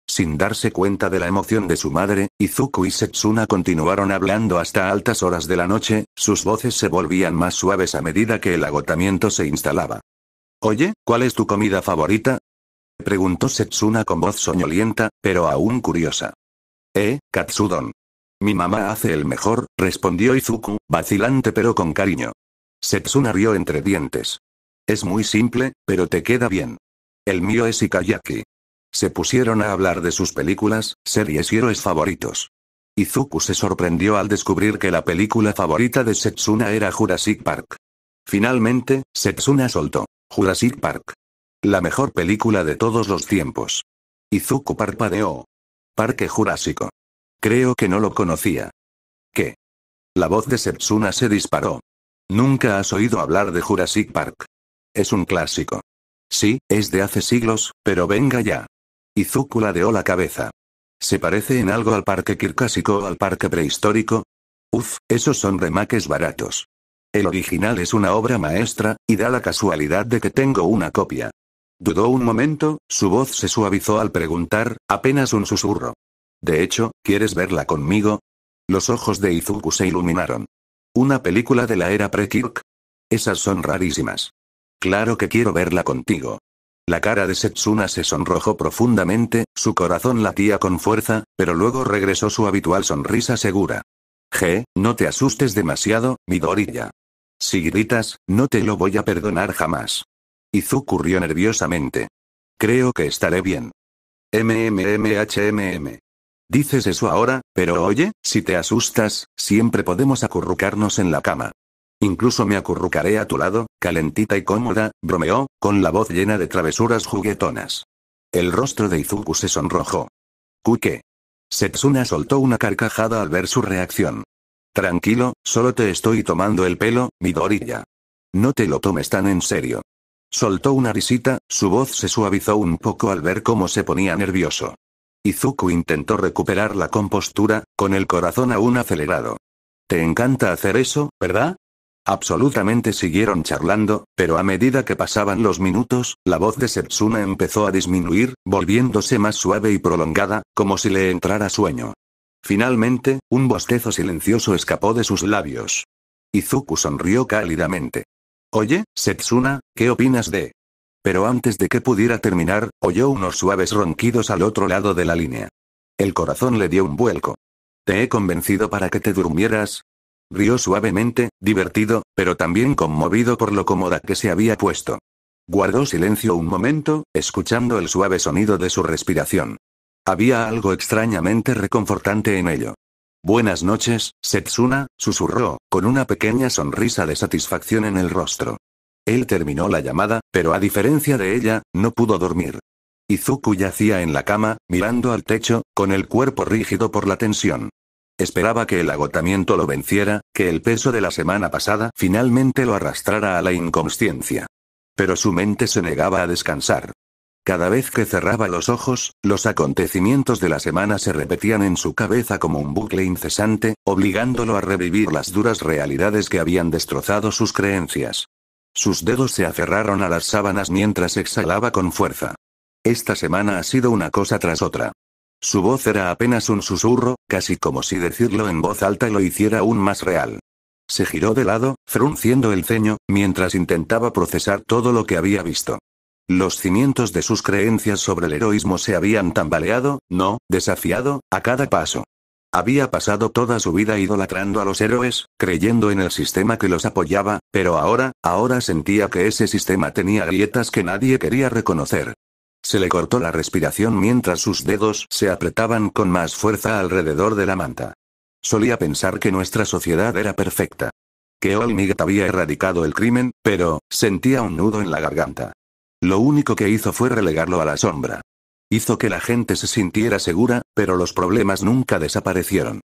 Sin darse cuenta de la emoción de su madre, Izuku y Setsuna continuaron hablando hasta altas horas de la noche, sus voces se volvían más suaves a medida que el agotamiento se instalaba. Oye, ¿cuál es tu comida favorita? Preguntó Setsuna con voz soñolienta, pero aún curiosa. Katsudon. Mi mamá hace el mejor, respondió Izuku, vacilante pero con cariño. Setsuna rió entre dientes. Es muy simple, pero te queda bien. El mío es Ikayaki. Se pusieron a hablar de sus películas, series y héroes favoritos. Izuku se sorprendió al descubrir que la película favorita de Setsuna era Jurassic Park. Finalmente, Setsuna soltó. Jurassic Park. La mejor película de todos los tiempos. Izuku parpadeó. Parque Jurásico. Creo que no lo conocía. ¿Qué? La voz de Setsuna se disparó. ¿Nunca has oído hablar de Jurassic Park? Es un clásico. Sí, es de hace siglos, pero venga ya. Izuku ladeó la cabeza. ¿Se parece en algo al parque Kirkasiko o al parque prehistórico? Uf, esos son remakes baratos. El original es una obra maestra, y da la casualidad de que tengo una copia. Dudó un momento, su voz se suavizó al preguntar, apenas un susurro. De hecho, ¿quieres verla conmigo? Los ojos de Izuku se iluminaron. ¿Una película de la era pre-Kirk? Esas son rarísimas. Claro que quiero verla contigo. La cara de Setsuna se sonrojó profundamente, su corazón latía con fuerza, pero luego regresó su habitual sonrisa segura. No te asustes demasiado, Midoriya. Si gritas, no te lo voy a perdonar jamás. Izuku rió nerviosamente. Creo que estaré bien. Dices eso ahora, pero oye, si te asustas, siempre podemos acurrucarnos en la cama. Incluso me acurrucaré a tu lado, calentita y cómoda, bromeó, con la voz llena de travesuras juguetonas. El rostro de Izuku se sonrojó. ¿Qué? Setsuna soltó una carcajada al ver su reacción. Tranquilo, solo te estoy tomando el pelo, Midoriya. No te lo tomes tan en serio. Soltó una risita, su voz se suavizó un poco al ver cómo se ponía nervioso. Izuku intentó recuperar la compostura, con el corazón aún acelerado. Te encanta hacer eso, ¿verdad? Absolutamente siguieron charlando, pero a medida que pasaban los minutos, la voz de Setsuna empezó a disminuir, volviéndose más suave y prolongada, como si le entrara sueño. Finalmente, un bostezo silencioso escapó de sus labios. Izuku sonrió cálidamente. Oye, Setsuna, ¿qué opinas de...? Pero antes de que pudiera terminar, oyó unos suaves ronquidos al otro lado de la línea. El corazón le dio un vuelco. ¿Te he convencido para que te durmieras? Rió suavemente, divertido, pero también conmovido por lo cómoda que se había puesto. Guardó silencio un momento, escuchando el suave sonido de su respiración. Había algo extrañamente reconfortante en ello. Buenas noches, Setsuna, susurró, con una pequeña sonrisa de satisfacción en el rostro. Él terminó la llamada, pero a diferencia de ella, no pudo dormir. Izuku yacía en la cama, mirando al techo, con el cuerpo rígido por la tensión. Esperaba que el agotamiento lo venciera, que el peso de la semana pasada finalmente lo arrastrara a la inconsciencia. Pero su mente se negaba a descansar. Cada vez que cerraba los ojos, los acontecimientos de la semana se repetían en su cabeza como un bucle incesante, obligándolo a revivir las duras realidades que habían destrozado sus creencias. Sus dedos se aferraron a las sábanas mientras exhalaba con fuerza. Esta semana ha sido una cosa tras otra. Su voz era apenas un susurro, casi como si decirlo en voz alta lo hiciera aún más real. Se giró de lado, frunciendo el ceño, mientras intentaba procesar todo lo que había visto. Los cimientos de sus creencias sobre el heroísmo se habían tambaleado, desafiado, a cada paso. Había pasado toda su vida idolatrando a los héroes, creyendo en el sistema que los apoyaba, pero ahora sentía que ese sistema tenía grietas que nadie quería reconocer. Se le cortó la respiración mientras sus dedos se apretaban con más fuerza alrededor de la manta. Solía pensar que nuestra sociedad era perfecta. Que All Might había erradicado el crimen, pero sentía un nudo en la garganta. Lo único que hizo fue relegarlo a la sombra. Hizo que la gente se sintiera segura, pero los problemas nunca desaparecieron.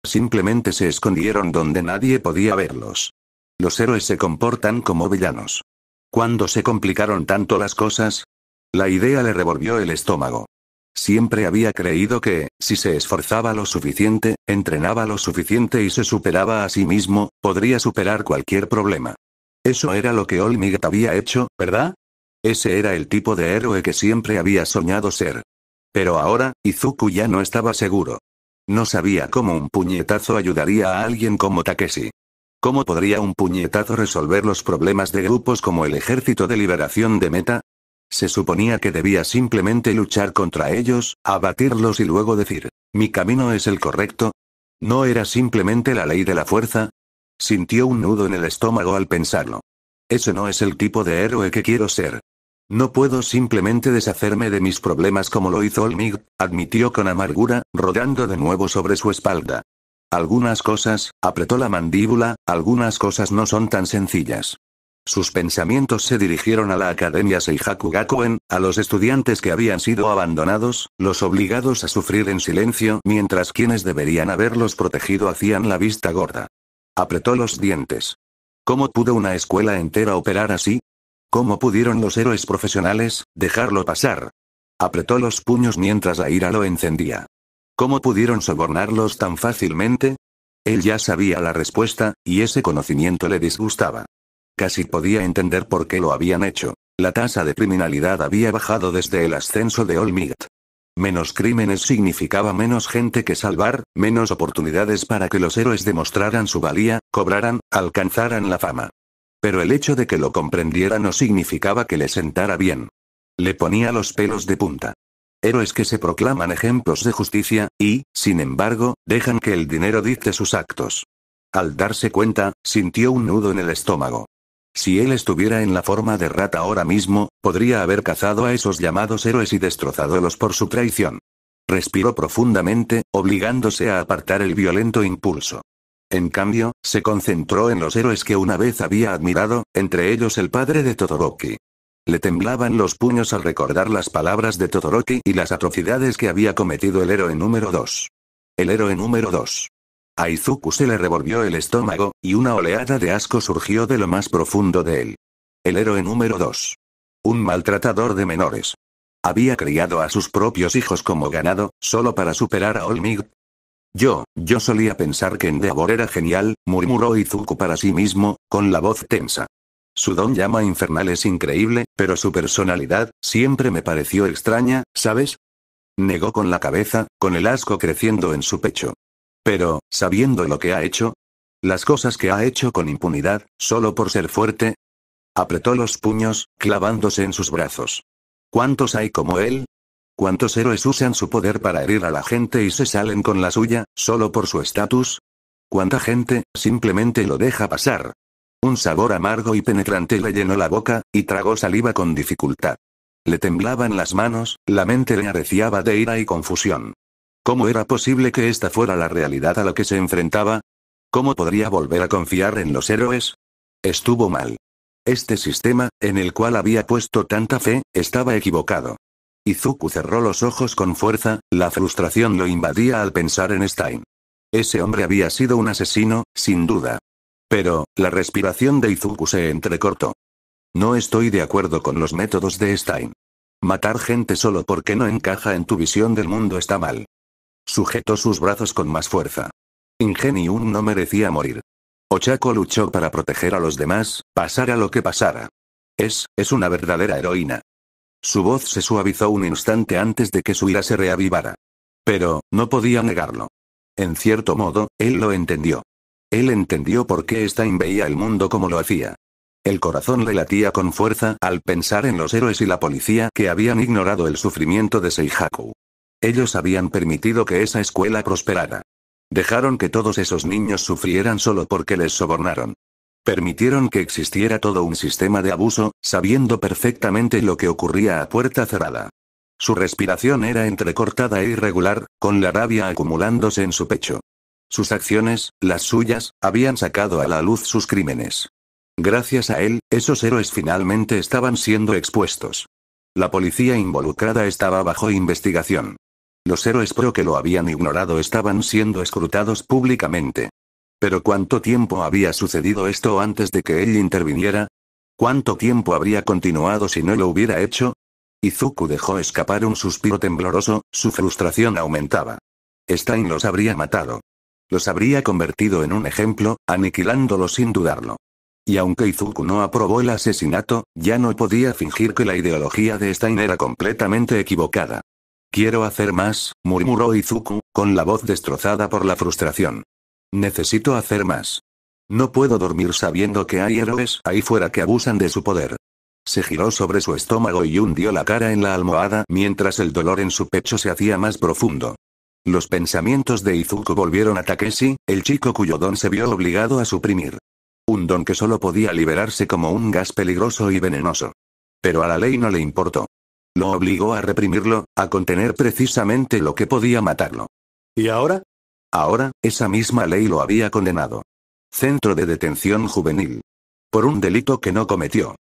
Simplemente se escondieron donde nadie podía verlos. Los héroes se comportan como villanos. ¿Cuándo se complicaron tanto las cosas? La idea le revolvió el estómago. Siempre había creído que, si se esforzaba lo suficiente, entrenaba lo suficiente y se superaba a sí mismo, podría superar cualquier problema. Eso era lo que All Might había hecho, ¿verdad? Ese era el tipo de héroe que siempre había soñado ser. Pero ahora, Izuku ya no estaba seguro. No sabía cómo un puñetazo ayudaría a alguien como Takeshi. ¿Cómo podría un puñetazo resolver los problemas de grupos como el Ejército de Liberación de Meta? Se suponía que debía simplemente luchar contra ellos, abatirlos y luego decir, ¿mi camino es el correcto? ¿No era simplemente la ley de la fuerza? Sintió un nudo en el estómago al pensarlo. Ese no es el tipo de héroe que quiero ser. No puedo simplemente deshacerme de mis problemas como lo hizo All Might, admitió con amargura, rodando de nuevo sobre su espalda. Algunas cosas, apretó la mandíbula, algunas cosas no son tan sencillas. Sus pensamientos se dirigieron a la Academia Seihaku Gakuen, a los estudiantes que habían sido abandonados, los obligados a sufrir en silencio, mientras quienes deberían haberlos protegido hacían la vista gorda. Apretó los dientes. ¿Cómo pudo una escuela entera operar así? ¿Cómo pudieron los héroes profesionales dejarlo pasar? Apretó los puños mientras la ira lo encendía. ¿Cómo pudieron sobornarlos tan fácilmente? Él ya sabía la respuesta, y ese conocimiento le disgustaba. Casi podía entender por qué lo habían hecho. La tasa de criminalidad había bajado desde el ascenso de All Might. Menos crímenes significaba menos gente que salvar, menos oportunidades para que los héroes demostraran su valía, cobraran, alcanzaran la fama. Pero el hecho de que lo comprendiera no significaba que le sentara bien. Le ponía los pelos de punta. Héroes que se proclaman ejemplos de justicia, y, sin embargo, dejan que el dinero dicte sus actos. Al darse cuenta, sintió un nudo en el estómago. Si él estuviera en la forma de rata ahora mismo, podría haber cazado a esos llamados héroes y destrozadolos por su traición. Respiró profundamente, obligándose a apartar el violento impulso. En cambio, se concentró en los héroes que una vez había admirado, entre ellos el padre de Todoroki. Le temblaban los puños al recordar las palabras de Todoroki y las atrocidades que había cometido el héroe número 2. El héroe número 2. A Izuku se le revolvió el estómago, y una oleada de asco surgió de lo más profundo de él. El héroe número 2. Un maltratador de menores. Había criado a sus propios hijos como ganado, solo para superar a All Might. Yo solía pensar que Endeavor era genial, murmuró Izuku para sí mismo, con la voz tensa. Su don llama infernal es increíble, pero su personalidad, siempre me pareció extraña, ¿sabes? Negó con la cabeza, con el asco creciendo en su pecho. Pero, sabiendo lo que ha hecho, las cosas que ha hecho con impunidad, solo por ser fuerte. Apretó los puños, clavándose en sus brazos. ¿Cuántos hay como él? ¿Cuántos héroes usan su poder para herir a la gente y se salen con la suya, solo por su estatus? ¿Cuánta gente, simplemente lo deja pasar? Un sabor amargo y penetrante le llenó la boca, y tragó saliva con dificultad. Le temblaban las manos, la mente le arreciaba de ira y confusión. ¿Cómo era posible que esta fuera la realidad a la que se enfrentaba? ¿Cómo podría volver a confiar en los héroes? Estuvo mal. Este sistema, en el cual había puesto tanta fe, estaba equivocado. Izuku cerró los ojos con fuerza, la frustración lo invadía al pensar en Stein. Ese hombre había sido un asesino, sin duda. Pero, la respiración de Izuku se entrecortó. No estoy de acuerdo con los métodos de Stein. Matar gente solo porque no encaja en tu visión del mundo está mal. Sujetó sus brazos con más fuerza. Ingenium no merecía morir. Ochako luchó para proteger a los demás, pasara lo que pasara. Es una verdadera heroína. Su voz se suavizó un instante antes de que su ira se reavivara. Pero, no podía negarlo. En cierto modo, él lo entendió. Él entendió por qué Stein veía el mundo como lo hacía. El corazón le latía con fuerza al pensar en los héroes y la policía que habían ignorado el sufrimiento de Seihaku. Ellos habían permitido que esa escuela prosperara. Dejaron que todos esos niños sufrieran solo porque les sobornaron. Permitieron que existiera todo un sistema de abuso, sabiendo perfectamente lo que ocurría a puerta cerrada. Su respiración era entrecortada e irregular, con la rabia acumulándose en su pecho. Sus acciones, las suyas, habían sacado a la luz sus crímenes. Gracias a él, esos héroes finalmente estaban siendo expuestos. La policía involucrada estaba bajo investigación. Los héroes pro que lo habían ignorado estaban siendo escrutados públicamente. Pero ¿cuánto tiempo había sucedido esto antes de que él interviniera? ¿Cuánto tiempo habría continuado si no lo hubiera hecho? Izuku dejó escapar un suspiro tembloroso, su frustración aumentaba. Stein los habría matado. Los habría convertido en un ejemplo, aniquilándolo sin dudarlo. Y aunque Izuku no aprobó el asesinato, ya no podía fingir que la ideología de Stein era completamente equivocada. Quiero hacer más, murmuró Izuku, con la voz destrozada por la frustración. Necesito hacer más. No puedo dormir sabiendo que hay héroes ahí fuera que abusan de su poder. Se giró sobre su estómago y hundió la cara en la almohada mientras el dolor en su pecho se hacía más profundo. Los pensamientos de Izuku volvieron a Takeshi, el chico cuyo don se vio obligado a suprimir. Un don que solo podía liberarse como un gas peligroso y venenoso. Pero a la ley no le importó. Lo obligó a reprimirlo, a contener precisamente lo que podía matarlo. ¿Y ahora? Ahora, esa misma ley lo había condenado. Centro de detención juvenil. Por un delito que no cometió.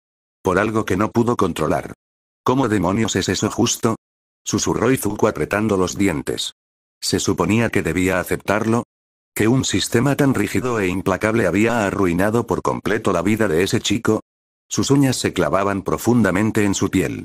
Por algo que no pudo controlar. ¿Cómo demonios es eso justo? Susurró Izuku apretando los dientes. ¿Se suponía que debía aceptarlo? ¿Que un sistema tan rígido e implacable había arruinado por completo la vida de ese chico? Sus uñas se clavaban profundamente en su piel.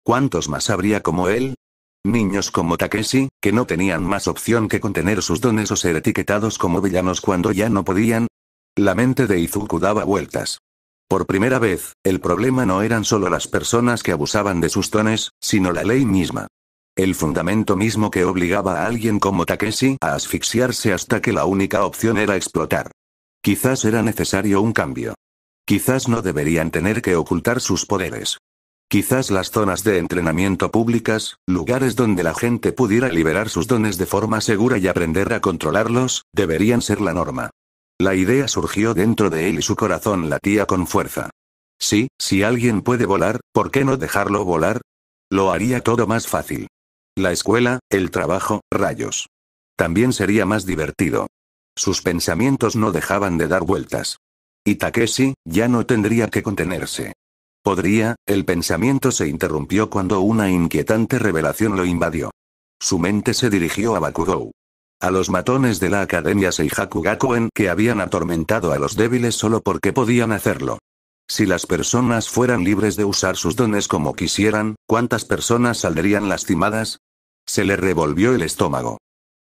¿Cuántos más habría como él? Niños como Takeshi, que no tenían más opción que contener sus dones o ser etiquetados como villanos cuando ya no podían. La mente de Izuku daba vueltas. Por primera vez, el problema no eran solo las personas que abusaban de sus dones, sino la ley misma. El fundamento mismo que obligaba a alguien como Takeshi a asfixiarse hasta que la única opción era explotar. Quizás era necesario un cambio. Quizás no deberían tener que ocultar sus poderes. Quizás las zonas de entrenamiento públicas, lugares donde la gente pudiera liberar sus dones de forma segura y aprender a controlarlos, deberían ser la norma. La idea surgió dentro de él y su corazón latía con fuerza. Sí, si alguien puede volar, ¿por qué no dejarlo volar? Lo haría todo más fácil. La escuela, el trabajo, rayos. También sería más divertido. Sus pensamientos no dejaban de dar vueltas. Y Takeshi, ya no tendría que contenerse. El pensamiento se interrumpió cuando una inquietante revelación lo invadió. Su mente se dirigió a Bakugou. A los matones de la Academia Seihaku Gakuen que habían atormentado a los débiles solo porque podían hacerlo. Si las personas fueran libres de usar sus dones como quisieran, ¿cuántas personas saldrían lastimadas? Se le revolvió el estómago.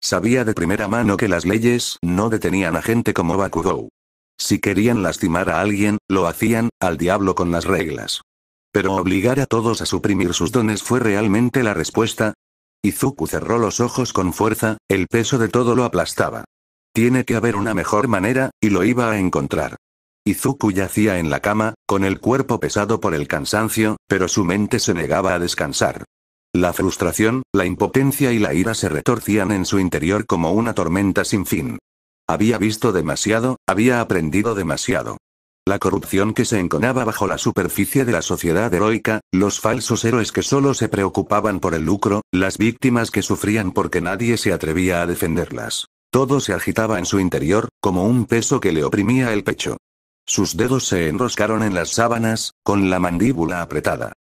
Sabía de primera mano que las leyes no detenían a gente como Bakugou. Si querían lastimar a alguien, lo hacían, al diablo con las reglas. Pero obligar a todos a suprimir sus dones fue realmente la respuesta. Izuku cerró los ojos con fuerza, el peso de todo lo aplastaba. Tiene que haber una mejor manera, y lo iba a encontrar. Izuku yacía en la cama, con el cuerpo pesado por el cansancio, pero su mente se negaba a descansar. La frustración, la impotencia y la ira se retorcían en su interior como una tormenta sin fin. Había visto demasiado, había aprendido demasiado. La corrupción que se enconaba bajo la superficie de la sociedad heroica, los falsos héroes que solo se preocupaban por el lucro, las víctimas que sufrían porque nadie se atrevía a defenderlas. Todo se agitaba en su interior, como un peso que le oprimía el pecho. Sus dedos se enroscaron en las sábanas, con la mandíbula apretada.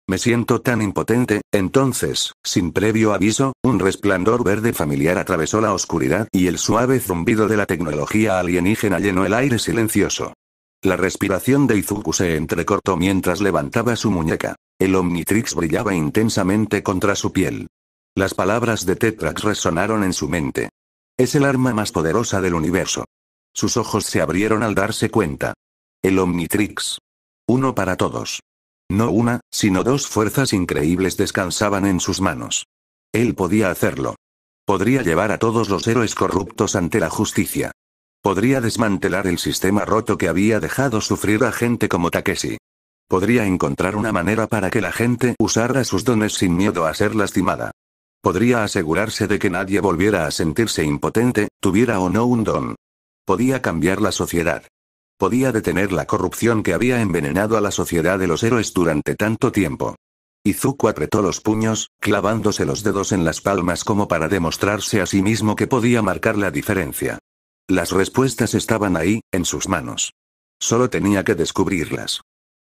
Me siento tan impotente. Entonces, sin previo aviso, un resplandor verde familiar atravesó la oscuridad y el suave zumbido de la tecnología alienígena llenó el aire silencioso. La respiración de Izuku se entrecortó mientras levantaba su muñeca. El Omnitrix brillaba intensamente contra su piel. Las palabras de Tetrax resonaron en su mente. Es el arma más poderosa del universo. Sus ojos se abrieron al darse cuenta. El Omnitrix. Uno para todos. No una, sino dos fuerzas increíbles descansaban en sus manos. Él podía hacerlo. Podría llevar a todos los héroes corruptos ante la justicia. Podría desmantelar el sistema roto que había dejado sufrir a gente como Takeshi. Podría encontrar una manera para que la gente usara sus dones sin miedo a ser lastimada. Podría asegurarse de que nadie volviera a sentirse impotente, tuviera o no un don. Podía cambiar la sociedad. Podía detener la corrupción que había envenenado a la sociedad de los héroes durante tanto tiempo. Izuku apretó los puños, clavándose los dedos en las palmas como para demostrarse a sí mismo que podía marcar la diferencia. Las respuestas estaban ahí, en sus manos. Solo tenía que descubrirlas.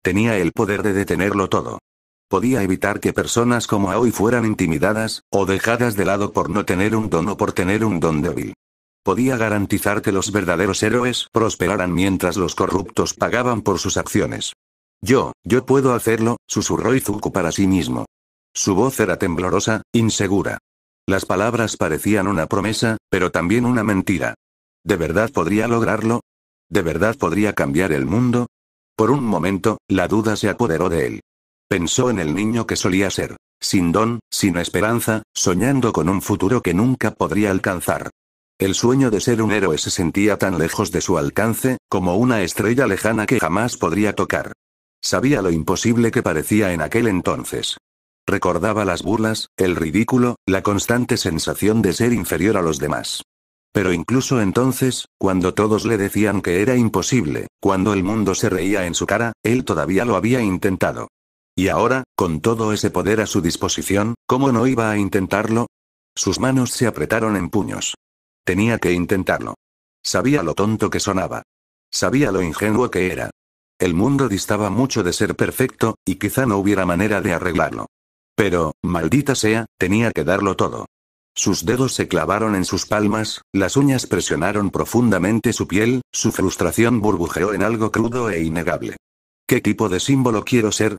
Tenía el poder de detenerlo todo. Podía evitar que personas como Aoi fueran intimidadas, o dejadas de lado por no tener un don o por tener un don débil. Podía garantizar que los verdaderos héroes prosperaran mientras los corruptos pagaban por sus acciones. Yo puedo hacerlo, susurró Izuku para sí mismo. Su voz era temblorosa, insegura. Las palabras parecían una promesa, pero también una mentira. ¿De verdad podría lograrlo? ¿De verdad podría cambiar el mundo? Por un momento, la duda se apoderó de él. Pensó en el niño que solía ser, sin don, sin esperanza, soñando con un futuro que nunca podría alcanzar. El sueño de ser un héroe se sentía tan lejos de su alcance, como una estrella lejana que jamás podría tocar. Sabía lo imposible que parecía en aquel entonces. Recordaba las burlas, el ridículo, la constante sensación de ser inferior a los demás. Pero incluso entonces, cuando todos le decían que era imposible, cuando el mundo se reía en su cara, él todavía lo había intentado. Y ahora, con todo ese poder a su disposición, ¿cómo no iba a intentarlo? Sus manos se apretaron en puños. Tenía que intentarlo. Sabía lo tonto que sonaba. Sabía lo ingenuo que era. El mundo distaba mucho de ser perfecto, y quizá no hubiera manera de arreglarlo. Pero, maldita sea, tenía que darlo todo. Sus dedos se clavaron en sus palmas, las uñas presionaron profundamente su piel, su frustración burbujeó en algo crudo e innegable. ¿Qué tipo de símbolo quiero ser?